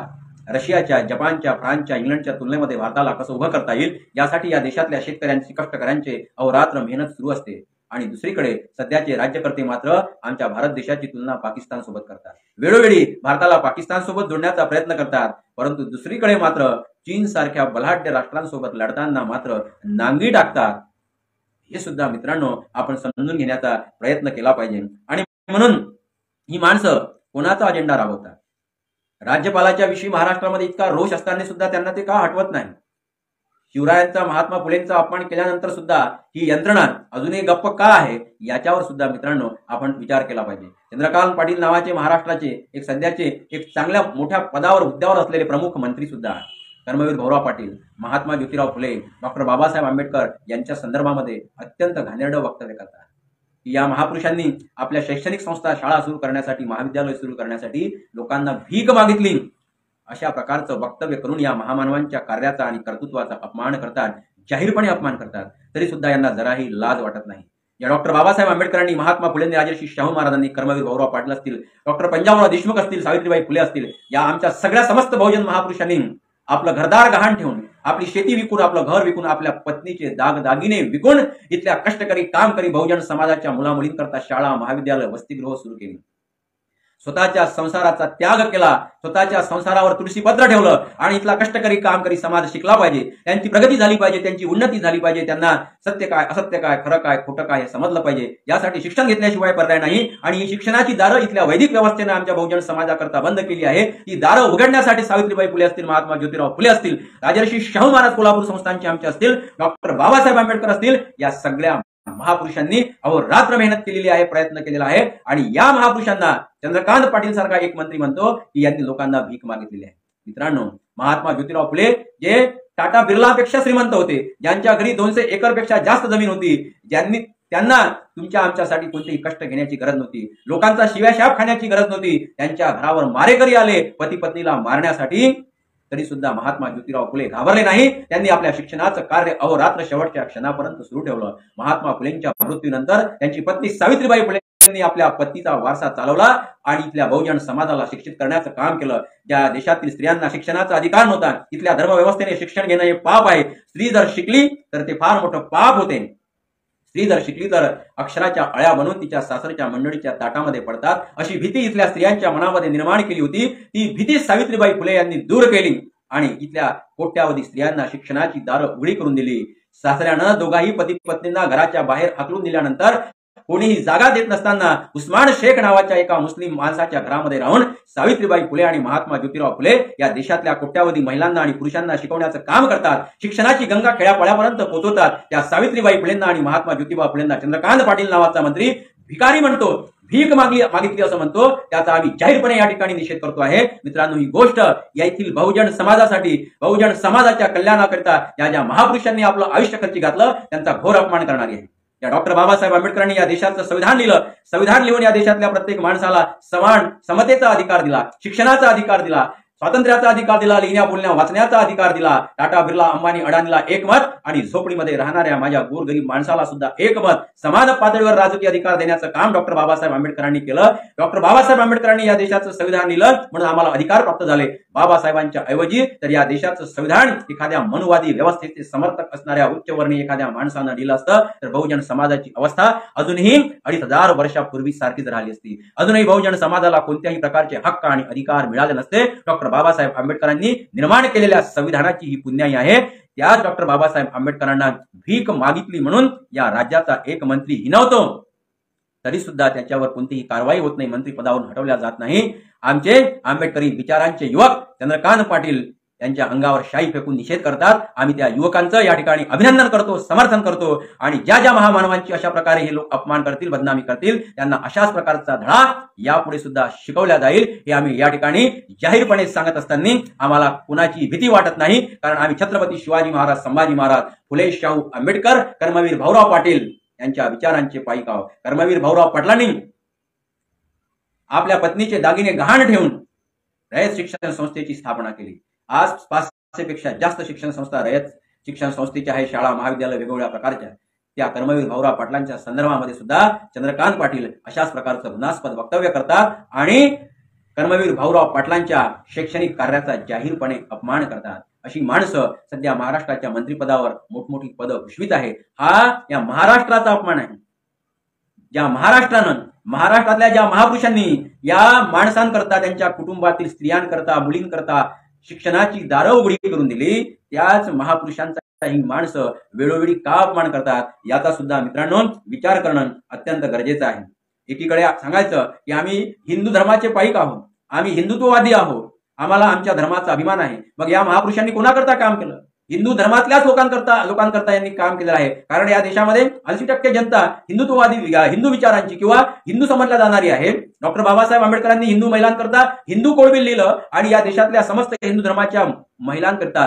रशियाच्या, जपानच्या, फ्रान्सच्या, इंग्लंडच्या तुलनेमध्ये भारताला कसं उभं करता येईल यासाठी या देशातल्या शेतकऱ्यांची, कष्टकऱ्यांचे अहोरात्र मेहनत सुरू असते. आणि दुसरीकडे सध्याचे राज्यकर्ते मात्र आमच्या भारत देशाची तुलना पाकिस्तान सोबत करतात. वेळोवेळी भारताला पाकिस्तान सोबत जोडण्याचा प्रयत्न करतात, परंतु दुसरीकडे मात्र चीन सारख्या बलाढ्य राष्ट्रांसोबत लढताना मात्र नांगी टाकतात. हे सुद्धा मित्रांनो आपण समजून घेण्याचा प्रयत्न केला पाहिजे. आणि म्हणून ही माणसं कोणाचा अजेंडा राबवतात? राज्यपालाच्या विषयी महाराष्ट्रामध्ये इतका रोष असताना सुद्धा त्यांना ते का हटवत नाही? शिवरायांचा, महात्मा फुलेंचा अपमान केल्यानंतर सुद्धा ही यंत्रणा अजूनही गप्प का आहे याच्यावर सुद्धा मित्रांनो आपण विचार केला पाहिजे. चंद्रकांत पाटील नावाचे महाराष्ट्राचे एक सध्याचे एक चांगल्या मोठ्या पदावर, हुद्द्यावर असलेले प्रमुख मंत्री सुद्धा कर्मवीर भाऊराव पाटील, महात्मा ज्योतिराव फुले, डॉक्टर बाबासाहेब आंबेडकर यांच्या संदर्भामध्ये अत्यंत घाणेरडं वक्तव्य करतात. या महापुरुषांनी आपल्या शैक्षणिक संस्था, शाळा सुरू करण्यासाठी, महाविद्यालय सुरू करण्यासाठी लोकांना भीक मागितली, अशा प्रकारचं वक्तव्य करून या महामानवांच्या कार्याचा आणि कर्तृत्वाचा अपमान करतात, जाहीरपणे अपमान करतात. तरी सुद्धा यांना जराही लाज वाटत नाही. या डॉक्टर बाबासाहेब आंबेडकरांनी, महात्मा फुलेंनी, राजर्षी शाहू महाराजांनी, कर्मवीर भाऊराव पाटील असतील, डॉक्टर पंजाबराव देशमुख असतील, सावित्रीबाई फुले असतील, या आमच्या सगळ्या समस्त बहुजन महापुरुषांनी आपलं घरदार गहाण ठेवून, आपली शेती विकून, आपलं घर विकून, आपल्या पत्नीचे दागदागिने विकून इथल्या कष्टकरी, कामकरी बहुजन समाजाच्या मुलामुलींकरता शाळा, महाविद्यालय, वसतिगृह सुरू केली. स्वतःच्या संसाराचा त्याग केला, स्वतःच्या संसारावर तुळशीपत्र ठेवलं आणि इथला कष्टकरी कामकरी समाज शिकला पाहिजे, त्यांची प्रगती झाली पाहिजे, त्यांची उन्नती झाली पाहिजे, त्यांना सत्य काय असत्य काय खरं काय खोटं काय हे समजलं पाहिजे. यासाठी शिक्षण घेतल्याशिवाय पर्याय नाही. आणि ही शिक्षणाची दारं इथल्या वैदिक व्यवस्थेने आमच्या बहुजन समाजाकरता बंद केली आहे. ही दारं उघडण्यासाठी सावित्रीबाई फुले असतील, महात्मा ज्योतिराव फुले असतील, राजर्षी शाहू महाराज कोल्हापूर संस्थानचे आमचे असतील, डॉक्टर बाबासाहेब आंबेडकर असतील, या सगळ्या महापुरुषांनी अहोरात्र मेहनत केलेली आहे, प्रयत्न केलेला आहे. आणि या महापुरुषांना चंद्रकांत पाटील सारखा एक मंत्री म्हणतो की यांनी लोकांना भीक मागितलेली आहे. मित्रांनो, महात्मा ज्योतिराव फुले जे टाटा बिर्लापेक्षा श्रीमंत होते, ज्यांच्या घरी 200 एकरपेक्षा जास्त जमीन होती, त्यांना तुमच्या आमच्यासाठी कोणतेही कष्ट घेण्याची गरज नव्हती, लोकांचा शिव्याशाप खाण्याची गरज नव्हती. त्यांच्या घरावर मारेकरी आले पती पत्नीला मारण्यासाठी, तरी सुद्धा महात्मा ज्योतिराव फुले घाबरले नाही. त्यांनी आपल्या शिक्षणाचं कार्य अहोरात्र शेवटच्या क्षणापर्यंत सुरू ठेवलं. महात्मा फुलेंच्या मृत्यूनंतर त्यांची पत्नी सावित्रीबाई फुले यांनी आपल्या पतीचा वारसा चालवला आणि इथल्या बहुजन समाजाला शिक्षित करण्याचं काम केलं. ज्या देशातील स्त्रियांना शिक्षणाचा अधिकार नव्हता, इथल्या धर्मव्यवस्थेने शिक्षण घेणं हे पाप आहे. स्त्री जर शिकली तर ते फार मोठं पाप होते. स्त्री जर शिकली तर अक्षराच्या अळ्या बनून तिच्या सासरच्या मंडळीच्या ताटामध्ये पडतात, अशी भीती इथल्या स्त्रियांच्या मनामध्ये निर्माण केली होती. ती भीती सावित्रीबाई फुले यांनी दूर केली आणि इथल्या कोट्यावधी स्त्रियांना शिक्षणाची दारं उघडी करून दिली. सासऱ्यानं दोघाही पती पत्नींना घराच्या बाहेर हाकलून दिल्यानंतर कोणीही जागा देत नसताना उस्मान शेख नावाच्या एका मुस्लिम माणसाच्या घरामध्ये राहून सावित्रीबाई फुले आणि महात्मा ज्योतिराव फुले या देशातल्या कोट्यावधी महिलांना आणि पुरुषांना शिकवण्याचं काम करतात. शिक्षणाची गंगा खेड्यापाड्यापर्यंत पोहोचवतात. त्या सावित्रीबाई फुलेंना आणि महात्मा ज्योतिबा फुलेंना चंद्रकांत पाटील नावाचा मंत्री भिकारी म्हणतो, भीक मागितली असं म्हणतो. त्याचा आम्ही जाहीरपणे या ठिकाणी निषेध करतो आहे. मित्रांनो, ही गोष्ट येथील बहुजन समाजासाठी, बहुजन समाजाच्या कल्याणाकरिता ज्या महापुरुषांनी आपलं आयुष्य खर्ची घातलं त्यांचा घोर अपमान करणारी आहे. या डॉक्टर बाबासाहेब आंबेडकरांनी या देशाचं संविधान लिहिलं. संविधान लिहून या देशातल्या प्रत्येक माणसाला समान समतेचा अधिकार दिला, शिक्षणाचा अधिकार दिला, स्वातंत्र्याचा अधिकार दिला, लिहिण्या बोलण्या वाचण्याचा अधिकार दिला. टाटा बिर्ला अंबानी अडानीला एकमत आणि झोपडीमध्ये राहणाऱ्या माझ्या गोरगरीब माणसाला सुद्धा एकमत, समान पातळीवर राजकीय अधिकार देण्याचं काम डॉक्टर बाबासाहेब आंबेडकरांनी केलं. डॉक्टर बाबासाहेब आंबेडकरांनी या देशाचं संविधान लिहिलं म्हणून आम्हाला अधिकार प्राप्त झाले. बाबासाहेबांच्या ऐवजी तर या देशाचं संविधान एखाद्या मनुवादी व्यवस्थेचे समर्थक असणाऱ्या उच्चवर्णीय एखाद्या माणसानं लिहिलं असतं तर बहुजन समाजाची अवस्था अजूनही 2500 वर्षापूर्वी सारखीच राहिली असती. अजूनही बहुजन समाजाला कोणत्याही प्रकारचे हक्क आणि अधिकार मिळाले नसते. डॉक्टर बाबासाहेब आंबेडकरांनी निर्माण केलेल्या संविधानाची ही पुण्याई आहे. त्याच डॉक्टर बाबासाहेब आंबेडकरांना भीक मागितली म्हणून या राज्याचा एक मंत्री हिणवतो, तरी सुद्धा त्याच्यावर कोणतीही कारवाई होत नाही, मंत्री पदावरून हटवल्या जात नाही. आमचे आंबेडकरी विचारांचे युवक चंद्रकांत पाटील यांच्या अंगावर शाई फेकून निषेध करतात. आम्ही त्या युवकांचं या ठिकाणी अभिनंदन करतो, समर्थन करतो. आणि ज्या महामानवांची अशा प्रकारे हे लोक अपमान करतील, बदनामी करतील, त्यांना अशाच प्रकारचा धडा यापुढे सुद्धा शिकवला जाईल हे आम्ही या ठिकाणी जाहीरपणे सांगत असताना आम्हाला कुणाची भीती वाटत नाही. कारण आम्ही छत्रपती शिवाजी महाराज, संभाजी महाराज, फुले शाहू आंबेडकर, कर्मवीर भाऊराव पाटील यांच्या विचारांचे पाईक आहोत. कर्मवीर भाऊराव पाटलांनी आपल्या पत्नीचे दागिने गहाण ठेवून रयत शिक्षण संस्थेची स्थापना केली. आज 500 पेक्षा जास्त शिक्षण संस्था रयत शिक्षण संस्थेच्या आहे, शाळा महाविद्यालय वेगवेगळ्या प्रकारच्या. त्या कर्मवीर भाऊराव पाटलांच्या संदर्भामध्ये सुद्धा चंद्रकांत पाटील अशाच प्रकारचं गुन्हास्पद वक्तव्य करतात आणि कर्मवीर भाऊराव पाटलांच्या शैक्षणिक कार्याचा जाहीरपणे अपमान करतात. अशी माणसं सध्या महाराष्ट्राच्या मंत्रिपदावर मोठमोठी पदं भूषवित आहे. हा या महाराष्ट्राचा अपमान आहे. ज्या महाराष्ट्रातल्या ज्या महापुरुषांनी या माणसांकरता, त्यांच्या कुटुंबातील स्त्रियांकरता, मुलींकरता शिक्षणाची दारं उघडी करून दिली, त्याच महापुरुषांचा ही माणसं वेळोवेळी का अपमान करतात याचा सुद्धा मित्रांनो विचार करणं अत्यंत गरजेचं आहे. एकीकडे सांगायचं की आम्ही हिंदू धर्माचे पाईक आहोत, आम्ही हिंदुत्ववादी आहोत, आम्हाला आमच्या धर्माचा अभिमान आहे. मग या महापुरुषांनी कोणाकरता काम केलं? हिंदू धर्मातल्याच लोकांकरता यांनी काम केलेलं आहे. कारण या देशामध्ये 80% जनता हिंदुत्ववादी, हिंदू विचारांची किंवा हिंदू समजल्या जाणारी आहे. डॉक्टर बाबासाहेब आंबेडकरांनी हिंदू महिलांकरता हिंदू कोड बिल लिहिलं आणि या देशातल्या समस्त हिंदू धर्माच्या महिलांकरता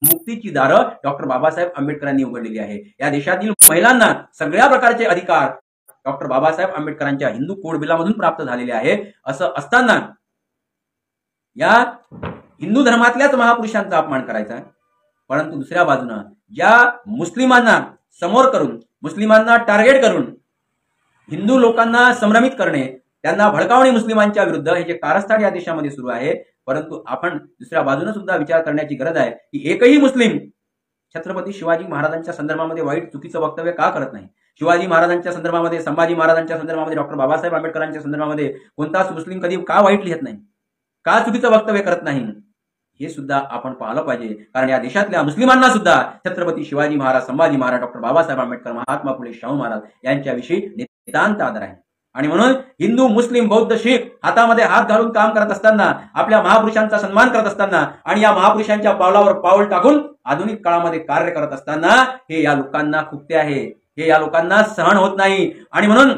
मुक्तीची दारं डॉक्टर बाबासाहेब आंबेडकरांनी उघडलेली आहे. या देशातील महिलांना सगळ्या प्रकारचे अधिकार डॉक्टर बाबासाहेब आंबेडकरांच्या हिंदू कोड बिलामधून प्राप्त झालेले आहे. असं असताना या हिंदू धर्मातल्याच महापुरुषांचा अपमान करायचा आहे. परंतु दुसऱ्या बाजूनं ज्या मुस्लिमांना समोर करून, मुस्लिमांना टार्गेट करून हिंदू लोकांना संभ्रमित करणे, त्यांना भडकावणे मुस्लिमांच्या विरुद्ध, हे जे कारस्थान या देशामध्ये सुरू आहे. परंतु आपण दुसऱ्या बाजूने सुद्धा विचार करण्याची गरज आहे की एकही मुस्लिम छत्रपती शिवाजी महाराजांच्या संदर्भामध्ये वाईट चुकीचं वक्तव्य का करत नाही? शिवाजी महाराजांच्या संदर्भामध्ये, संभाजी महाराजांच्या संदर्भामध्ये, डॉक्टर बाबासाहेब आंबेडकरांच्या संदर्भामध्ये कोणताच मुस्लिम कधी का वाईट लिहित नाही, का चुकीचं वक्तव्य करत नाही, हे सुद्धा आपण पाहिलं पाहिजे. कारण या देशातल्या मुस्लिमांना सुद्धा छत्रपती शिवाजी महाराज, संभाजी महाराज, डॉक्टर बाबासाहेब आंबेडकर, महात्मा फुले, शाहू महाराज यांच्याविषयी नितांत आदर आहे. आणि म्हणून हिंदू, मुस्लिम, बौद्ध, शीख हातामध्ये हात घालून काम करत असताना, आपल्या महापुरुषांचा सन्मान करत असताना आणि या महापुरुषांच्या पावलावर पाऊल टाकून आधुनिक काळामध्ये कार्य करत असताना हे या लोकांना खुपते आहे, हे या लोकांना सहन होत नाही. आणि म्हणून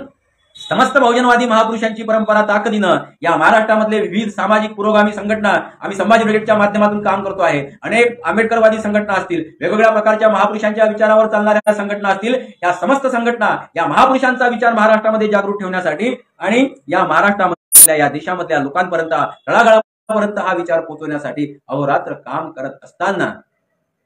समस्त बहुजनवादी महापुरुषांची परंपरा ताकदीनं या महाराष्ट्रामधले विविध सामाजिक पुरोगामी संघटना, आम्ही संभाजी ब्रिगेडच्या माध्यमातून काम करतो आहे. अनेक आंबेडकरवादी संघटना असतील, वेगवेगळ्या प्रकारच्या महापुरुषांच्या विचारावर चालणाऱ्या संघटना असतील, या समस्त संघटना या महापुरुषांचा विचार महाराष्ट्रामध्ये जागृत ठेवण्यासाठी आणि या महाराष्ट्रामधल्या, या देशामधल्या लोकांपर्यंत, तळागाळापर्यंत हा विचार पोहोचवण्यासाठी अहोरात्र काम करत असताना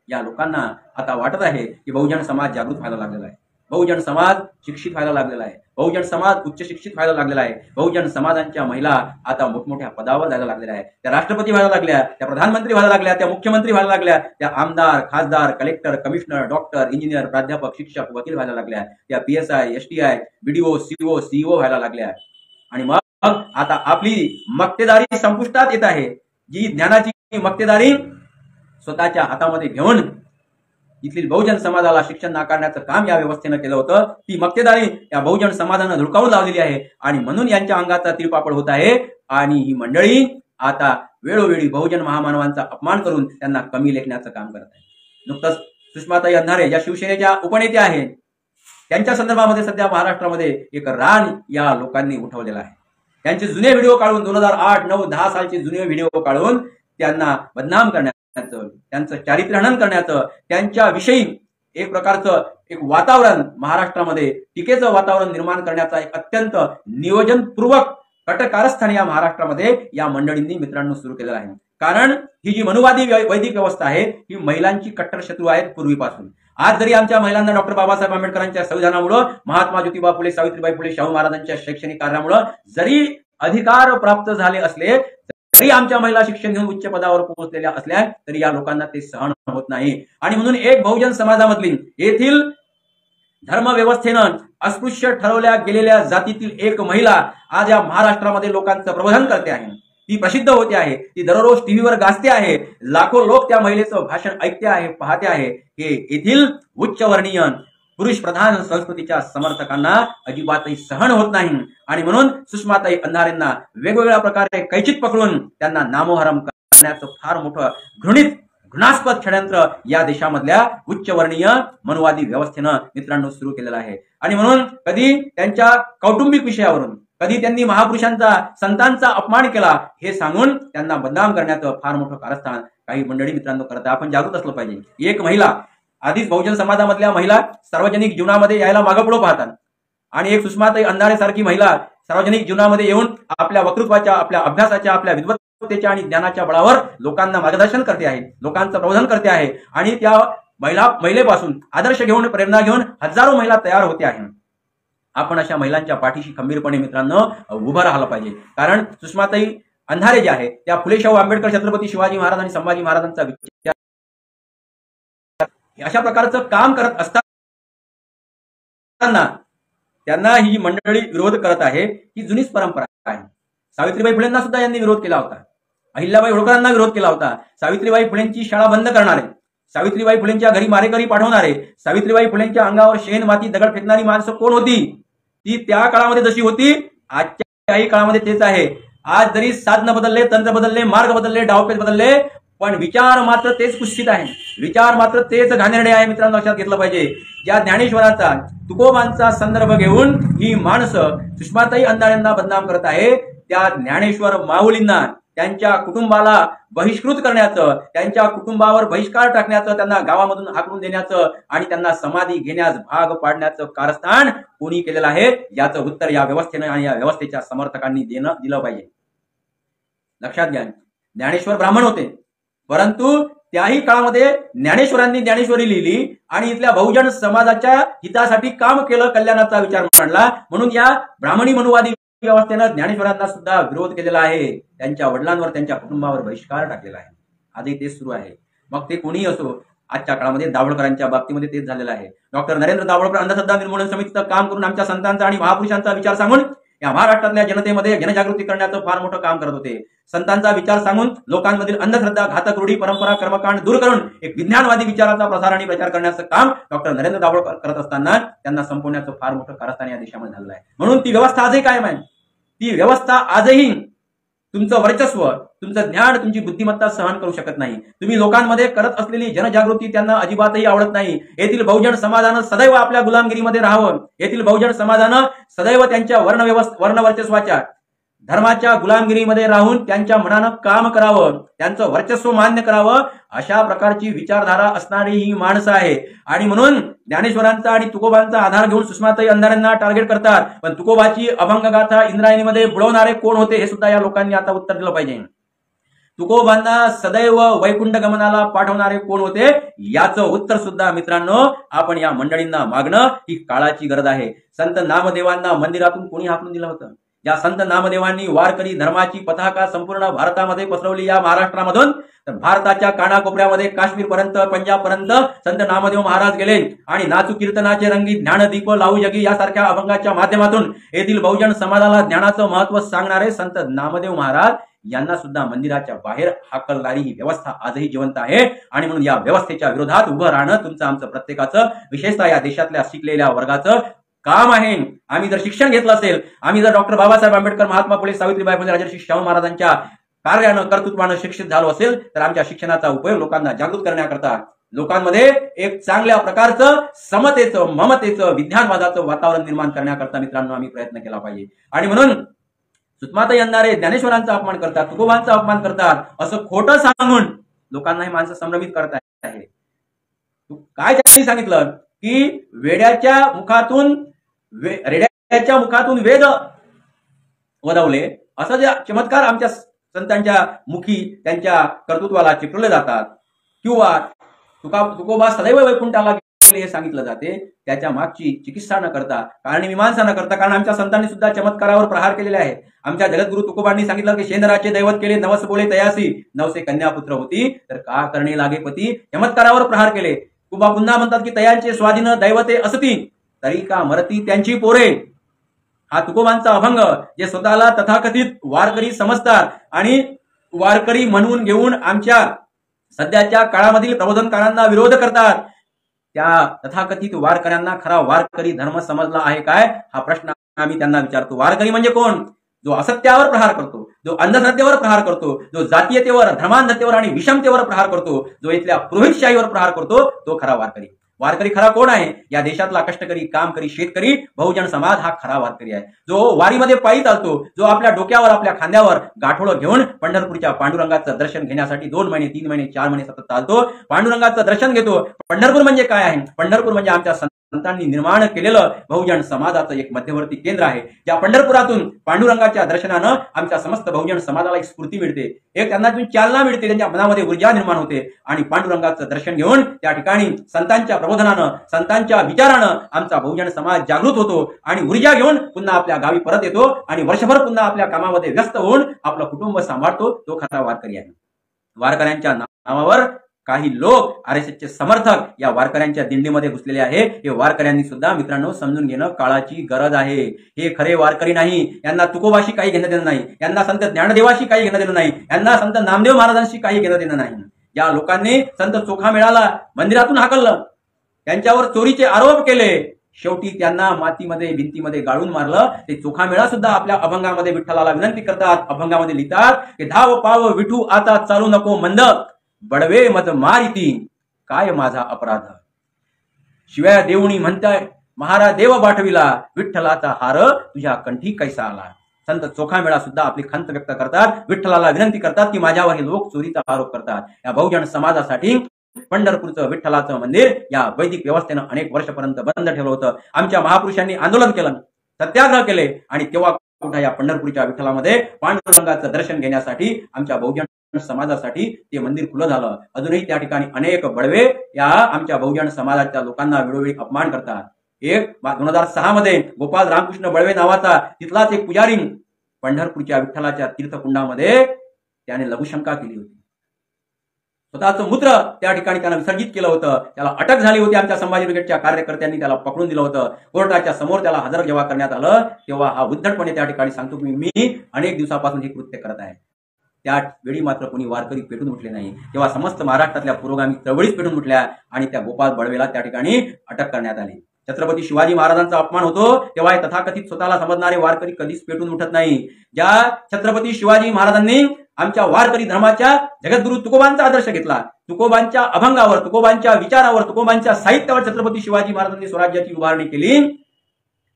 या लोकांना आता वाटत आहे की बहुजन समाज जागृत व्हायला लागलेला आहे, बहुजन समाज शिक्षित व्हायला लागलेला आहे, बहुजन समाज उच्च शिक्षित व्हायला लागलेला आहे, बहुजन समाजांच्या महिला आता मोठमोठ्या पदावर जायला लागलेल्या आहेत, त्या राष्ट्रपती व्हायला लागल्या, त्या प्रधानमंत्री व्हायला लागल्या, त्या मुख्यमंत्री व्हायला लागल्या, त्या आमदार, खासदार, कलेक्टर, कमिशनर, डॉक्टर, इंजिनियर, प्राध्यापक, शिक्षक, वकील व्हायला लागल्या, त्या PSI, STI, BDO, CO, CEO व्हायला लागल्या. आणि मग आता आपली मक्तेदारी संपुष्टात येत आहे. जी ज्ञानाची मक्तेदारी स्वतःच्या हातामध्ये घेऊन इथली बहुजन समाजाला शिक्षण नाकारण्याचं काम या व्यवस्थेनं केलं होतं, ती मक्तेदारी या बहुजन समाजानं धुडकावून लावलेली आहे. आणि म्हणून यांच्या अंगाचा तिळपापड होत आहे. आणि ही मंडळी आता वेळोवेळी बहुजन महामानवांचा अपमान करून त्यांना कमी लेखण्याचं काम करत आहे. नुकतंच सुषमाताई अंधारे ज्या शिवसेनेच्या उपनेत्या आहेत, त्यांच्या संदर्भामध्ये सध्या महाराष्ट्रामध्ये एक रान या लोकांनी उठवलेला आहे. त्यांचे जुने व्हिडिओ काढून 2008, 9, 10 सालचे जुने व्हिडिओ काढून त्यांना बदनाम करण्याचं, त्यांचं चारित्र्यहनन करण्याचं, त्यांच्याविषयी एक प्रकारचं एक वातावरण महाराष्ट्रामध्ये टीकेचं वातावरण निर्माण करण्याचा एक अत्यंत नियोजनपूर्वक कटकारस्थान या महाराष्ट्रामध्ये या मंडळींनी मित्रांनो सुरू केलेलं आहे. कारण ही जी मनुवादी वैदिक व्यवस्था आहे ही महिलांची कट्टर शत्रू आहेत पूर्वीपासून. आज जरी आमच्या महिलांना डॉक्टर बाबासाहेब आंबेडकरांच्या संविधानामुळे, महात्मा ज्योतिबा फुले, सावित्रीबाई फुले, शाहू महाराजांच्या शैक्षणिक कार्यामुळे जरी अधिकार प्राप्त झाले असले, जरी आमच्या महिला शिक्षण घेऊन उच्च पदावर पोहोचलेल्या असल्या तरी या लोकांना ते सहन होत नाही. आणि म्हणून एक बहुजन समाजामधली, येथील धर्मव्यवस्थेनं अस्पृश्य ठरवल्या गेलेल्या जातीतील एक महिला आज या महाराष्ट्रामध्ये लोकांचं प्रबोधन करते आहे, ती प्रसिद्ध होते आहे, ती दररोज टीव्हीवर गाजते आहे, लाखो लोक त्या महिलेचं भाषण ऐकते आहे, पाहते आहे. हे येथील उच्चवर्णीय पुरुष प्रधान संस्कृतीच्या समर्थकांना अजिबातही सहन होत नाही. आणि म्हणून सुषमाताई अंधारेंना वेगवेगळ्या प्रकारे कैचित पकडून त्यांना नामोहरम करण्याचं फार मोठं घृणास्पद षडयंत्र या देशामधल्या उच्चवर्णीय मनुवादी व्यवस्थेनं मित्रांनो सुरू केलेलं आहे. आणि म्हणून कधी त्यांच्या कौटुंबिक विषयावरून, कधी त्यांनी महापुरुषांचा, संतांचा अपमान केला हे सांगून त्यांना बदनाम करण्याचं फार मोठं कारस्थान काही मंडळी मित्रांनो करतात. आपण जागृत असलं पाहिजे. एक महिला, आधीच बहुजन समाजामधल्या महिला सार्वजनिक जीवनामध्ये यायला मागपुढं पाहतात, आणि एक सुषमाताई अंधारे सारखी महिला सार्वजनिक जीवनामध्ये येऊन आपल्या वक्तृत्वाच्या, आपल्या अभ्यासाच्या, आपल्या विद्वत्तेच्या आणि ज्ञानाच्या बळावर लोकांना मार्गदर्शन करते आहे, लोकांचं प्रबोधन करते आहे. आणि त्या महिलेपासून आदर्श घेऊन, प्रेरणा घेऊन हजारो महिला तयार होते आहेत. आपण अशा महिलांच्या पाठीशी खंबीरपणे मित्रांनो उभं राहिलं पाहिजे. कारण सुषमाताई अंधारे जे आहे त्या फुले शाहू आंबेडकर, छत्रपती शिवाजी महाराज आणि संभाजी महाराजांचा विचार अशा प्रकारचं काम करत असताना त्यांना ही मंडळी विरोध करत आहे. ही जुनीच परंपरा आहे. सावित्रीबाई फुलेंना सुद्धा यांनी विरोध केला होता, अहिल्याबाई होळकरांना विरोध केला होता. सावित्रीबाई फुलेंची शाळा बंद करणारे, सावित्रीबाई फुलेंच्या घरी मारेकरी पाठवणारे, सावित्रीबाई फुलेंच्या अंगावर शेण, माती, दगड फेकणारी माणसं कोण होती? ती त्या काळामध्ये जशी होती आजच्याही काळामध्ये तेच आहे. आज जरी साधनं बदलले, तंत्र बदलले, मार्ग बदलले, डावपेच बदलले, पण विचार मात्र तेच कुस्सित आहे, विचार मात्र तेच घाणेरडे आहे. मित्रांनो लक्षात घेतलं पाहिजे. ज्या ज्ञानेश्वराचा, तुकोबांचा संदर्भ घेऊन ही माणसं सुषमाताई अंधारेंना बदनाम करत आहे, त्या ज्ञानेश्वर माऊलींना, त्यांच्या कुटुंबाला बहिष्कृत करण्याचं, त्यांच्या कुटुंबावर बहिष्कार टाकण्याचं, त्यांना गावामधून हाकलून देण्याचं आणि त्यांना समाधी घेण्यास भाग पाडण्याचं कारस्थान कोणी केलेलं आहे याचं उत्तर या व्यवस्थेनं आणि या व्यवस्थेच्या समर्थकांनी दिलं पाहिजे. लक्षात घ्या, ज्ञानेश्वर ब्राह्मण होते, परंतु त्याही काळामध्ये ज्ञानेश्वरांनी ज्ञानेश्वरी लिहिली आणि इथल्या बहुजन समाजाच्या हितासाठी काम केलं, कल्याणाचा विचार मांडला. म्हणून या ब्राह्मणी मनुवादी व्यवस्थेनं ज्ञानेश्वरांना सुद्धा विरोध केलेला आहे, त्यांच्या वडिलांवर, त्यांच्या कुटुंबावर बहिष्कार टाकलेला आहे. आजही तेच सुरू आहे. मग ते कोणीही असो, आजच्या काळामध्ये दाभोळकरांच्या बाबतीमध्ये तेच झालेलं आहे. डॉक्टर नरेंद्र दाभोळकर अंधश्रद्धा निर्मूलन समितीचं काम करून आमच्या संतांचा आणि महापुरुषांचा विचार सांगून या महाराष्ट्रातल्या जनतेमध्ये जनजागृती करण्याचं फार मोठं काम करत होते. संतांचा विचार सांगून लोकांमधील अंधश्रद्धा, घातक रूढी, परंपरा, कर्मकांड दूर करून एक विज्ञानवादी विचाराचा प्रसार आणि प्रचार करण्याचं काम डॉक्टर नरेंद्र दाभोळकर करत असताना त्यांना संपवण्याचं फार मोठं कारस्थान या देशामध्ये झालेलं आहे. म्हणून ती व्यवस्था आजही कायम आहे. ती व्यवस्था आजही तुमचं वर्चस्व, तुमचं ज्ञान, तुमची बुद्धिमत्ता सहन करू शकत नाही. तुम्ही लोकांमध्ये करत असलेली जनजागृती त्यांना अजिबातही आवडत नाही. येथील बहुजन समाजानं सदैव आपल्या गुलामगिरीमध्ये राहावं. येथील बहुजन समाजानं सदैव त्यांच्या वर्णवर्चस्वाच्या, धर्माच्या गुलामगिरीमध्ये राहून त्यांच्या मनानं काम करावं, त्यांचं वर्चस्व मान्य करावं, अशा प्रकारची विचारधारा असणारी ही माणसं आहे. आणि म्हणून ज्ञानेश्वरांचा आणि तुकोबांचा आधार घेऊन सुषमाताई अंधारेंना टार्गेट करतात. पण तुकोबाची अभंगगाथा इंद्रायणीमध्ये बुडवणारे कोण होते हे सुद्धा या लोकांनी आता उत्तर दिलं पाहिजे. तुकोबांना सदैव वैकुंठ गमनाला पाठवणारे कोण होते याचं उत्तर सुद्धा मित्रांनो आपण या मंडळींना मागणं ही काळाची गरज आहे. संत नामदेवांना मंदिरातून कोणी हाकलून दिलं होतं? या संत नामदेवांनी वारकरी धर्माची पताका संपूर्ण भारतामध्ये पसरवली. या महाराष्ट्रामधून तर भारताच्या कानाकोपऱ्यामध्ये काश्मीर पर्यंत, पंजाब पर्यंत संत नामदेव महाराज गेले आणि नाचू कीर्तनाचे रंगी, ज्ञानदीप लावू जगी यासारख्या अभंगाच्या माध्यमातून येथील बहुजन समाजाला ज्ञानाचं महत्व सांगणारे संत नामदेव महाराज यांना सुद्धा मंदिराच्या बाहेर हाकलणारी ही व्यवस्था आजही जिवंत आहे. आणि म्हणून या व्यवस्थेच्या विरोधात उभं राहणं तुमचं आमचं प्रत्येकाचं, विशेषतः या देशातल्या शिकलेल्या वर्गाचं काम आहे. आम्ही जर शिक्षण घेतलं असेल, आम्ही जर डॉक्टर बाबासाहेब आंबेडकर, महात्मा फुले, सावित्रीबाई फुले, राजर्षी शाहू महाराजांच्या कार्यानं, कर्तृत्वानं शिक्षित झालो असेल तर आमच्या शिक्षणाचा उपयोग लोकांना जागृत करण्याकरता, लोकांमध्ये एक चांगल्या प्रकारचं समतेचं, ममतेचं, विज्ञानवादाचं वातावरण निर्माण करण्याकरता मित्रांनो आम्ही प्रयत्न केला पाहिजे. आणि म्हणून सुषमाताई अंधारे ज्ञानेश्वरांचा अपमान करतात, तुकोबांचा अपमान करतात असं खोटं सांगून लोकांना हे माणसं संभ्रमित करत आहे. काय त्यांनी सांगितलं की रेड्याच्या मुखातून वेद वदवले, असं जे चमत्कार आमच्या संतांच्या मुखी त्यांच्या कर्तृत्वाला चिपळले जातात किंवा तुकोबा सदैव वैकुंठाला गेले हे सांगितलं जाते, त्याच्या मागची चिकित्सा न करता, कारणी-मीमांसा न करता, कारण आमच्या संतांनी सुद्धा चमत्कारावर प्रहार केलेले आहे. आमच्या जगद्गुरु तुकोबांनी सांगितलं की शेंदराचे दैवत केले, नवस बोले तयासी, नवसे कन्या पुत्र होती, तर का करणे लागे पती, चमत्कारावर प्रहार केले. तुकोबा पुन्हा म्हणतात की तयांचे स्वाधीन दैवते असती, तरी का मरती त्यांची पोरे. हा तुकोबांचा अभंग जे स्वतःला तथाकथित वारकरी समजतात आणि वारकरी म्हणून घेऊन आमच्या सध्याच्या काळामधील प्रबोधनकारांना विरोध करतात, त्या तथाकथित वारकऱ्यांना खरा वारकरी धर्म समजला आहे काय, हा प्रश्न आम्ही त्यांना विचारतो. वारकरी म्हणजे कोण? जो असत्यावर प्रहार करतो, जो अंधश्रद्धेवर प्रहार करतो, जो जातीयतेवर, धर्मांधतेवर आणि विषमतेवर प्रहार करतो, जो इथल्या पुरोहितशाहीवर प्रहार करतो, तो खरा वारकरी. वारकरी खरा कोण आहे? या देशातला कष्टकरी, कामकरी, शेतकरी, बहुजन समाज हा खरा वारकरी आहे. जो वारीमध्ये पायी चालतो, जो आपल्या डोक्यावर, आपल्या खांद्यावर गाठोडं घेऊन पंढरपूरच्या पांडुरंगाचं दर्शन घेण्यासाठी 2 महिने, 3 महिने, 4 महिने सतत चालतो, पांडुरंगाचं दर्शन घेतो. पंढरपूर म्हणजे काय आहे? पंढरपूर म्हणजे आमच्या संतांनी निर्माण केलेलं बहुजन समाजाचं एक मध्यवर्ती केंद्र आहे. ज्या पंढरपुरातून पांडुरंगाच्या दर्शनानं आमच्या समस्त बहुजन समाजाला एक स्फूर्ती मिळते, एक त्यांना चालना मिळते, त्यांच्या मनामध्ये ऊर्जा निर्माण होते आणि पांडुरंगाचं दर्शन घेऊन त्या ठिकाणी संतांच्या प्रबोधनानं, संतांच्या विचारानं आमचा बहुजन समाज जागृत होतो आणि ऊर्जा घेऊन पुन्हा आपल्या गावी परत येतो आणि वर्षभर पुन्हा आपल्या कामामध्ये व्यस्त होऊन आपलं कुटुंब सांभाळतो. तो खरा वारकरी आहे. वारकऱ्यांच्या नावावर काही लोक, आरएसएसचे समर्थक या वारकऱ्यांच्या दिंडीमध्ये घुसलेले आहे. हे वारकऱ्यांनी सुद्धा मित्रांनो समजून घेणं काळाची गरज आहे. हे खरे वारकरी नाही. यांना तुकोबाशी काही घेणं देणं नाही, यांना संत ज्ञानदेवाशी काही घेणं देणं नाही, यांना संत नामदेव महाराजांशी काही घेणं देणं नाही. या लोकांनी संत चोखामेळाला मंदिरातून हाकललं, त्यांच्यावर चोरीचे आरोप केले, शेवटी त्यांना मातीमध्ये, भिंतीमध्ये गाळून मारलं. ते चोखामेळा सुद्धा आपल्या अभंगामध्ये विठ्ठलाला विनंती करतात, अभंगामध्ये लिहितात की धाव पाव विठू आता चालू नको मंद, बडवे मत मारिती काय माझा अपराध, शिव्या देऊणी म्हणताय महाराज देव पाठविला, विठ्ठलाचा हार तुझ्या कंठी कैसा आला. संत चोखामेळा सुद्धा आपली खंत व्यक्त करतात, विठ्ठलाला विनंती करतात की माझ्यावर हे लोक चोरीचा आरोप करतात. या बहुजन समाजासाठी पंढरपूरचं विठ्ठलाचं मंदिर या वैदिक व्यवस्थेनं अनेक वर्षपर्यंत बंद ठेवलं होतं. आमच्या महापुरुषांनी आंदोलन केलं, सत्याग्रह केले आणि तेव्हा कुठे या पंढरपूरच्या विठ्ठलामध्ये पांडुरंगाचं दर्शन घेण्यासाठी आमच्या बहुजन समाजासाठी ते मंदिर खुलं झालं. अजूनही त्या ठिकाणी अनेक बडवे या आमच्या बहुजन समाजाच्या लोकांना वेळोवेळी अपमान करतात. एक 2006 मध्ये गोपाल रामकृष्ण बडवे नावाचा तिथलाच एक पुजारी पंढरपूरच्या विठ्ठलाच्या तीर्थकुंडामध्ये त्याने लघुशंका केली होती. स्वतःचं मूत्र त्या ठिकाणी त्यानं विसर्जित केलं होतं. त्याला अटक झाली होती. आमच्या संभाजी ब्रिगेडच्या कार्यकर्त्यांनी त्याला पकडून दिलं होतं. कोर्टाच्या समोर त्याला हजर जेव्हा करण्यात आलं तेव्हा हा उद्धटपणे त्या ठिकाणी सांगतो की मी अनेक दिवसापासून हे कृत्य करत आहे. त्यावेळी मात्र कोणी वारकरी पेटून उठले नाही. तेव्हा समस्त महाराष्ट्रातल्या पुरोगामी चळवळीच पेटून उठल्या आणि त्या गोपाळ बळवेला त्या ठिकाणी अटक करण्यात आली. छत्रपती शिवाजी महाराजांचा अपमान होतो तेव्हा हे तथाकथित स्वतःला समजणारे वारकरी कधीच पेटून उठत नाही. ज्या छत्रपती शिवाजी महाराजांनी आमच्या वारकरी धर्माच्या जगद्गुरु तुकोबांचा आदर्श घेतला, तुकोबांच्या अभंगावर, तुकोबांच्या विचारावर, तुकोबांच्या साहित्यावर छत्रपती शिवाजी महाराजांनी स्वराज्याची उभारणी केली,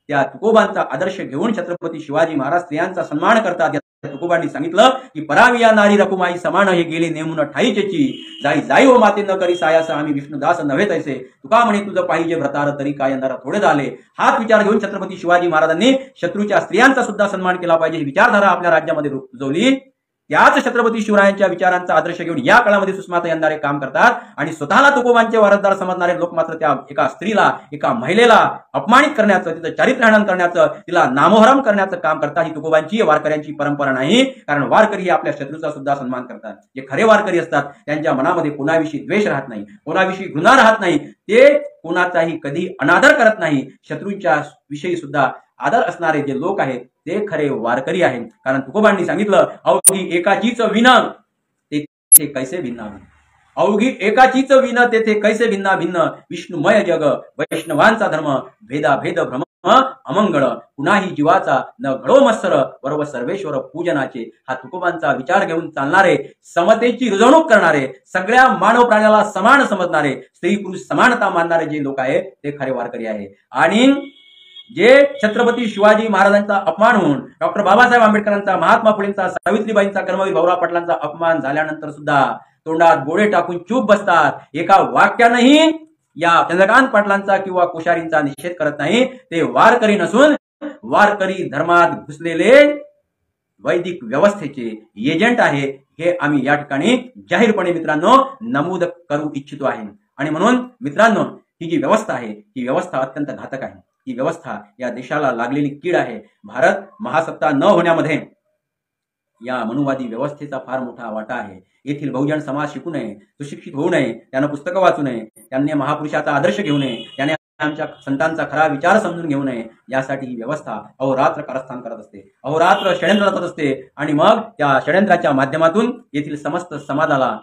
त्या तुकोबांचा आदर्श घेऊन छत्रपती शिवाजी महाराज स्त्रियांचा सन्मान करतात. तुकोबांनी सांगितलं की पराविया नारी रकुमाई समान हे गेले नेमून ठाईचेची, जाई जाई हो माते न करी सायास आम्ही विष्णुदास नव्हे तैसे, तुका म्हणे तुझं पाहिजे व्रतार तरी काय अंधारा थोडे झाले. हाच विचार घेऊन छत्रपती शिवाजी महाराजांनी शत्रूच्या स्त्रियांचा सुद्धा सन्मान केला पाहिजे ही विचारधारा आपल्या राज्यामध्ये रुजवली. त्याच छत्रपती शिवरायांच्या विचारांचा आदर्श घेऊन या काळामध्ये सुषमाताई अंधारे काम करतात आणि स्वतःला तुकोबांचे वारसदार समजणारे लोक मात्र त्या एका स्त्रीला, एका महिलेला अपमानित करण्याचं, तिचं चारित्र्यहनन करण्याचं, तिला नामोहरम करण्याचं काम करतात. ही तुकोबांची, वारकऱ्यांची परंपरा नाही. कारण वारकरी आपल्या शत्रूचा सुद्धा सन्मान करतात. जे खरे वारकरी असतात त्यांच्या मनामध्ये कोणाविषयी द्वेष राहत नाही, कोणाविषयी घृणा राहत नाही, ते कोणाचाही कधी अनादर करत नाही. शत्रूंच्या विषयी सुद्धा आदर असणारे जे लोक आहेत ते खरे वारकरी आहेत. कारण तुकोबांनी सांगितलं अवघी एकाचीच विन तेथे कैसे भिन्न, अवघी एकाचीच विन तेथे कैसे भिन्ना भिन्न, विष्णुमय जग वैष्णवांचा धर्म भेदा भेद भ्रम अमंगळ, कुणाही जीवाचा न घडो मत्सर वरव सर्वेश्वर पूजनाचे. हा तुकोबांचा विचार घेऊन चालणारे, समतेची रुजवणूक करणारे, सगळ्या मानव प्राण्याला समान समजणारे, स्त्री पुरुष समानता मानणारे जे लोक आहेत ते खरे वारकरी आहे. आणि जे छत्रपती शिवाजी महाराजांचा अपमान होऊन डॉक्टर बाबासाहेब आंबेडकरांचा, महात्मा फुलेंचा, सावित्रीबाईंचा, कर्मवीर भाऊराव पाटलांचा अपमान झाल्यानंतर सुद्धा तोंडात बोळे टाकून चूप बसतात, एका वाक्यानेही या चंद्रकांत पाटलांचा किंवा कोश्यारींचा निषेध करत नाही. ते वारकरी नसून वारकरी धर्मात घुसलेले वैदिक व्यवस्थेचे एजंट आहे, हे आम्ही या ठिकाणी जाहीरपणे मित्रांनो नमूद करू इच्छितो आहे. आणि म्हणून मित्रांनो, ही जी व्यवस्था आहे ही व्यवस्था अत्यंत घातक आहे. ही व्यवस्था या देशाला लागलेली कीड आहे. भारत महासत्ता न होण्यामध्ये या मनुवादी व्यवस्थेचा फार मोठा वाटा आहे. येथील बहुजन समाज शिकू नये, सुशिक्षित होऊ नये, त्यानं पुस्तकं वाचू नये, त्यांनी महापुरुषाचा आदर्श घेऊ नये, त्याने आमच्या संतांचा खरा विचार समजून घेऊ नये, यासाठी ही व्यवस्था अहोरात्र कारस्थान करत असते, अहोरात्र षड्यंत्र रचत असते. आणि मग त्या षड्यंत्राच्या माध्यमातून येथील समस्त समाजाला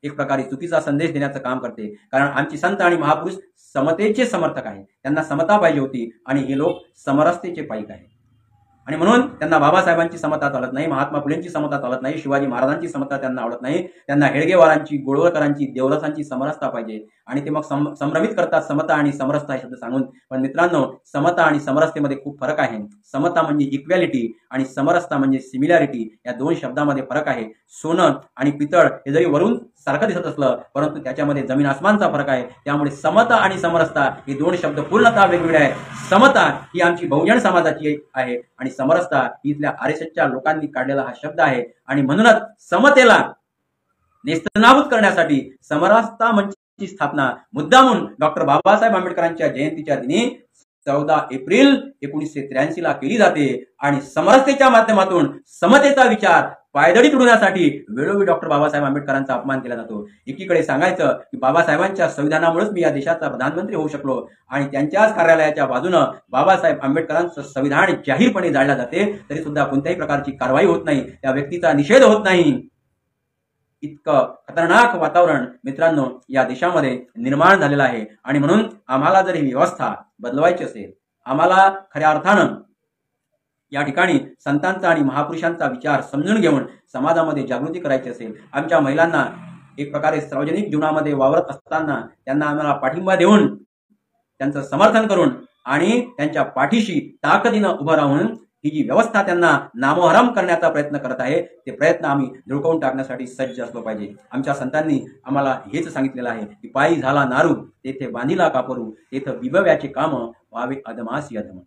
एक प्रकारे चुकीचा संदेश देण्याचं काम करते. कारण आमची संत आणि महापुरुष समतेचे समर्थक आहे, त्यांना समता पाहिजे होती आणि हे लोक समरसतेचे पाईक आहे. आणि म्हणून त्यांना बाबासाहेबांची समता चालत नाही, महात्मा फुलेंची समता चालत नाही, शिवाजी महाराजांची समता त्यांना आवडत नाही. त्यांना हेडगेवारांची, गोळवळकरांची, देवदासांची समरसता पाहिजे आणि ते मग संभ्रमित करतात समता आणि समरसता हे शब्द सांगून. पण मित्रांनो, समता आणि समरसतेमध्ये खूप फरक आहे. समता म्हणजे इक्वॅलिटी आणि समरसता म्हणजे सिमिलॅरिटी, या दोन शब्दामध्ये फरक आहे. सोनं आणि पितळ हे जरी वरून सारखं दिसत असलं परंतु त्याच्यामध्ये जमीन आसमानचा फरक आहे. त्यामुळे समता आणि समरसता हे दोन शब्द पूर्णतः वेगवेगळे आहेत. समता ही आमची बहुजन समाजाची आहे आणि समरसता ही इथल्या आरएसएसच्या लोकांनी काढलेला हा शब्द आहे. आणि म्हणूनच समतेला नेस्तनाबूत करण्यासाठी समरसता मंचची स्थापना मुद्दामून डॉक्टर बाबासाहेब आंबेडकरांच्या जयंतीच्या दिनी 14 एप्रिल 1983 ला केली जाते. आणि समरसतेच्या माध्यमातून समतेचा विचार पायदळी तुडवण्यासाठी वेळोवेळी डॉक्टर बाबासाहेब आंबेडकरांचा अपमान केला जातो. एकीकडे सांगायचं की बाबासाहेबांच्या संविधानामुळेच मी या देशाचा प्रधानमंत्री होऊ शकलो आणि त्यांच्याच कार्यालयाच्या बाजूनं बाबासाहेब आंबेडकरांचं संविधान जाहीरपणे जाळलं जाते, तरी सुद्धा कोणत्याही प्रकारची कारवाई होत नाही, त्या व्यक्तीचा निषेध होत नाही. इतकं खतरनाक वातावरण मित्रांनो या देशामध्ये निर्माण झालेलं आहे. आणि म्हणून आम्हाला जर ही व्यवस्था बदलवायची असेल, आम्हाला खऱ्या अर्थानं या ठिकाणी संतांचा आणि महापुरुषांचा विचार समजून घेऊन समाजामध्ये जागृती करायची असेल, आमच्या महिलांना एक प्रकारे सार्वजनिक जीवनामध्ये वावरत असताना त्यांना आम्हाला पाठिंबा देऊन, त्यांचं समर्थन करून आणि त्यांच्या पाठीशी ताकदीनं उभं राहून ही जी व्यवस्था त्यांना नामोहरम करण्याचा प्रयत्न करत आहे, ते प्रयत्न आम्ही धुडकावून टाकण्यासाठी सज्ज असलो पाहिजे. आमच्या संतांनी आम्हाला हेच सांगितलेलं आहे की पायी झाला नारू तेथे बांधिला कापरू, तेथे विभव्याचे काम व्हावे अधमासी अधम,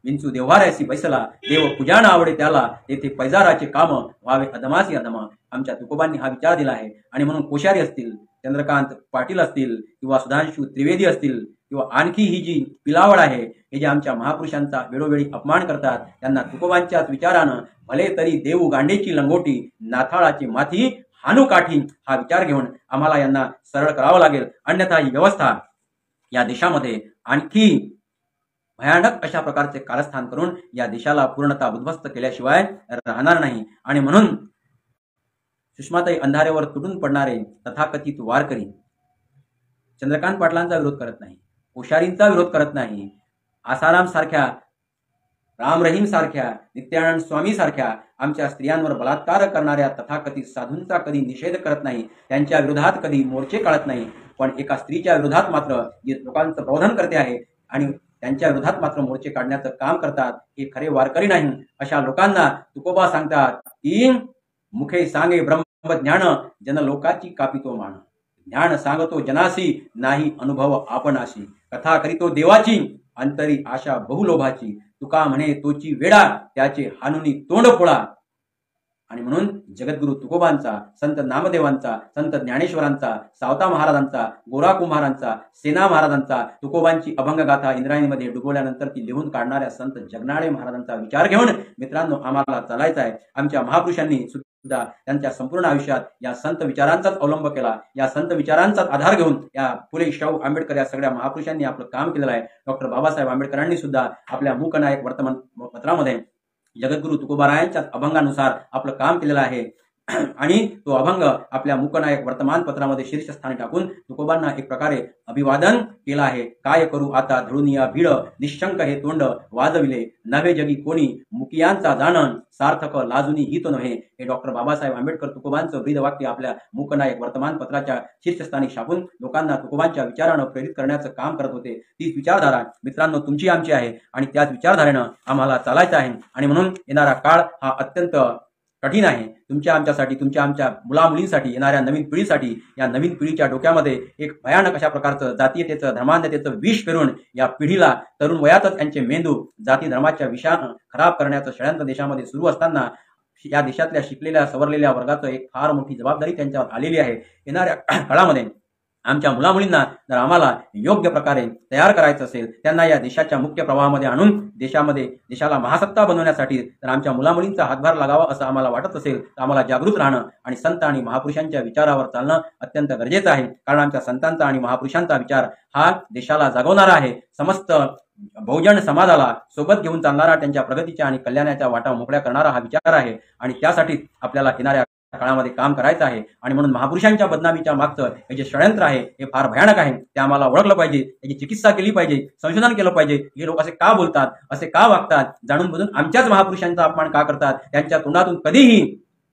विंचू देव्हाऱ्यासी बैसला देव पूजान आवडे त्याला, तेथे पैजाराचे काम व्हावे अधमासी अधम. आमच्या तुकोबांनी हा विचार दिला आहे. आणि म्हणून कोश्यारी असतील, चंद्रकांत पाटील असतील किंवा सुधांशू त्रिवेदी असतील किंवा आणखी ही जी पिलावळ आहे, हे जे आमच्या महापुरुषांचा वेळोवेळी अपमान करतात, त्यांना तुकोबांच्याच विचारानं भले तरी देऊ गांडेची लंगोटी, नाथाळाची माथी हानू काठी हा विचार घेऊन आम्हाला यांना सरळ करावं लागेल, अन्यथा ही व्यवस्था या देशामध्ये आणखी भयानक अशा प्रकारचे कारस्थान करून या देशाला पूर्णतः उद्ध्वस्त केल्याशिवाय राहणार नाही. आणि म्हणून सुषमाताई अंधारेवर तुटून पडणारे तथाकथित वारकरी चंद्रकांत पाटलांचा विरोध करत नाही, कोश्यारींचा विरोध करत नाही, आसाराम सारख्या, राम रहीम सारख्या, नित्यानंद स्वामी सारख्या आमच्या स्त्रियांवर बलात्कार करणाऱ्या तथाकथित साधूंचा कधी निषेध करत नाही, त्यांच्या विरोधात कधी मोर्चे काढत नाही. पण एका स्त्रीच्या विरोधात मात्र जे लोकांचं प्रबोधन करते आहे आणि त्यांच्या विरोधात मात्र मोर्चे काढण्याचं काम करतात, हे खरे वारकरी नाही. अशा लोकांना तुकोबा सांगतात की मुखे सांगे ब्रह्मज्ञान जन लोकाची कापितो मान, ज्ञान सांगतो जनासी नाही अनुभव आपणाशी, कथा करीतो देवाची अंतरी आशा बहुलोभाची, तुका म्हणे तोची वेडा त्याचे हानुनी तोंड फोळा. आणि म्हणून जगद्गुरु तुकोबांचा, संत नामदेवांचा, संत ज्ञानेश्वरांचा, सावता महाराजांचा, गोरा कुंभारांचा, सेना महाराजांचा, तुकोबांची अभंगगाथा इंद्रायणीमध्ये डुबवल्यानंतर ती लिहून काढणाऱ्या संत जगनाळे महाराजांचा विचार घेऊन मित्रांनो आम्हाला चालायचं आहे. आमच्या महापुरुषांनी सुद्धा त्यांच्या संपूर्ण आयुष्यात या संत विचारांचाच अवलंब केला, या संत विचारांचाच आधार घेऊन या फुले, शाहू, आंबेडकर या सगळ्या महापुरुषांनी आपलं काम केलेलं आहे. डॉक्टर बाबासाहेब आंबेडकरांनी सुद्धा आपल्या मूकनायक वर्तमानपत्रामध्ये जगद्गुरु तुकोबारायांच्या अभंगानुसार आपलं काम केलेलं आहे. आणि तो अभंग आपल्या मूकनायक वर्तमानपत्रामध्ये शीर्षस्थानी टाकून तुकोबांना एक प्रकारे अभिवादन केलं आहे. काय करू आता धरुनिया भीड, निशंक हे तोंड वाजविले, नव्हे जगी कोणी मुकियांचा जानन, सार्थक लाजुनी हित नव्हे. हे डॉक्टर बाबासाहेब आंबेडकर तुकोबांचं ब्रीदवाक्य आपल्या मूकनायक वर्तमानपत्राच्या शीर्षस्थानी छापून लोकांना तुकोबांच्या विचारानं प्रेरित करण्याचं काम करत होते. तीच विचारधारा मित्रांनो तुमची आमची आहे आणि त्याच विचारधारेनं आम्हाला चालायचं आहे. आणि म्हणून येणारा काळ हा अत्यंत कठीण आहे तुमच्या आमच्यासाठी, तुमच्या आमच्या मुलामुलींसाठी, येणाऱ्या नवीन पिढीसाठी. या नवीन पिढीच्या डोक्यामध्ये एक भयानक अशा प्रकारचं जातीयतेचं, धर्मांधतेचं विष पेरून या पिढीला तरुण वयातच यांचे मेंदू जाती धर्माच्या विषानं खराब करण्याचं षड्यंत्र देशामध्ये सुरू असताना या देशातल्या शिकलेल्या सवरलेल्या वर्गाचं एक फार मोठी जबाबदारी त्यांच्यावर आलेली आहे. येणाऱ्या काळामध्ये आमच्या मुलामुलींना जर आम्हाला योग्य प्रकारे तयार करायचं असेल, त्यांना या देशाच्या मुख्य प्रवाहामध्ये आणून देशाला महासत्ता बनवण्यासाठी जर आमच्या मुलामुलींचा हातभार लागावा असं आम्हाला वाटत असेल तर आम्हाला जागृत राहणं आणि संत आणि महापुरुषांच्या विचारावर चालणं अत्यंत गरजेचं आहे. कारण आमच्या संतांचा आणि महापुरुषांचा विचार हा देशाला जागवणारा आहे. समस्त बहुजन समाजाला सोबत घेऊन चालणारा, त्यांच्या प्रगतीच्या आणि कल्याणाच्या वाटा मोकळ्या करणारा हा विचार आहे. आणि त्यासाठीच आपल्याला येणाऱ्या काळामध्ये काम करायचं आहे. आणि म्हणून महापुरुषांच्या बदनामीच्या मागचं हे जे षड्यंत्र आहे हे फार भयानक आहे. ते आम्हाला ओळखलं पाहिजे, त्याची चिकित्सा केली पाहिजे, संशोधन केलं पाहिजे. हे लोक असे का बोलतात, असे का वागतात, जाणून बुजून आमच्याच महापुरुषांचा अपमान का करतात, त्यांच्या तोंडातून कधीही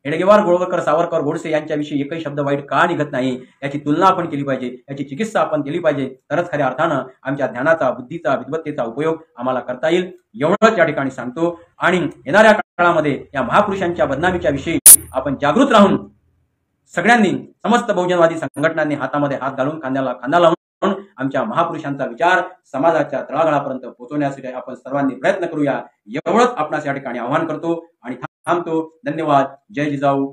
हेडगेवार, गोळवलकर, सावरकर, गोडसे यांच्याविषयी एकही शब्द वाईट का निघत नाही, याची तुलना आपण केली पाहिजे, याची चिकित्सा आपण केली पाहिजे. तरच खऱ्या अर्थानं आमच्या ज्ञानाचा, बुद्धीचा, विद्वत्तेचा उपयोग आम्हाला करता येईल. एवढंच या ठिकाणी सांगतो. आणि येणाऱ्या काळामध्ये या महापुरुषांच्या बदनामीच्या विषयी आपण जागृत राहून सगळ्यांनी, समस्त बहुजनवादी संघटनांनी हातामध्ये हात घालून, खांद्याला खांदा लावून आमच्या महापुरुषांचा विचार समाजाच्या तळागाळापर्यंत पोहोचवण्यासाठी आपण सर्वांनी प्रयत्न करूया. एवढंच आपणास या ठिकाणी आवाहन करतो आणि थांबतो. धन्यवाद. जय जिजाऊ.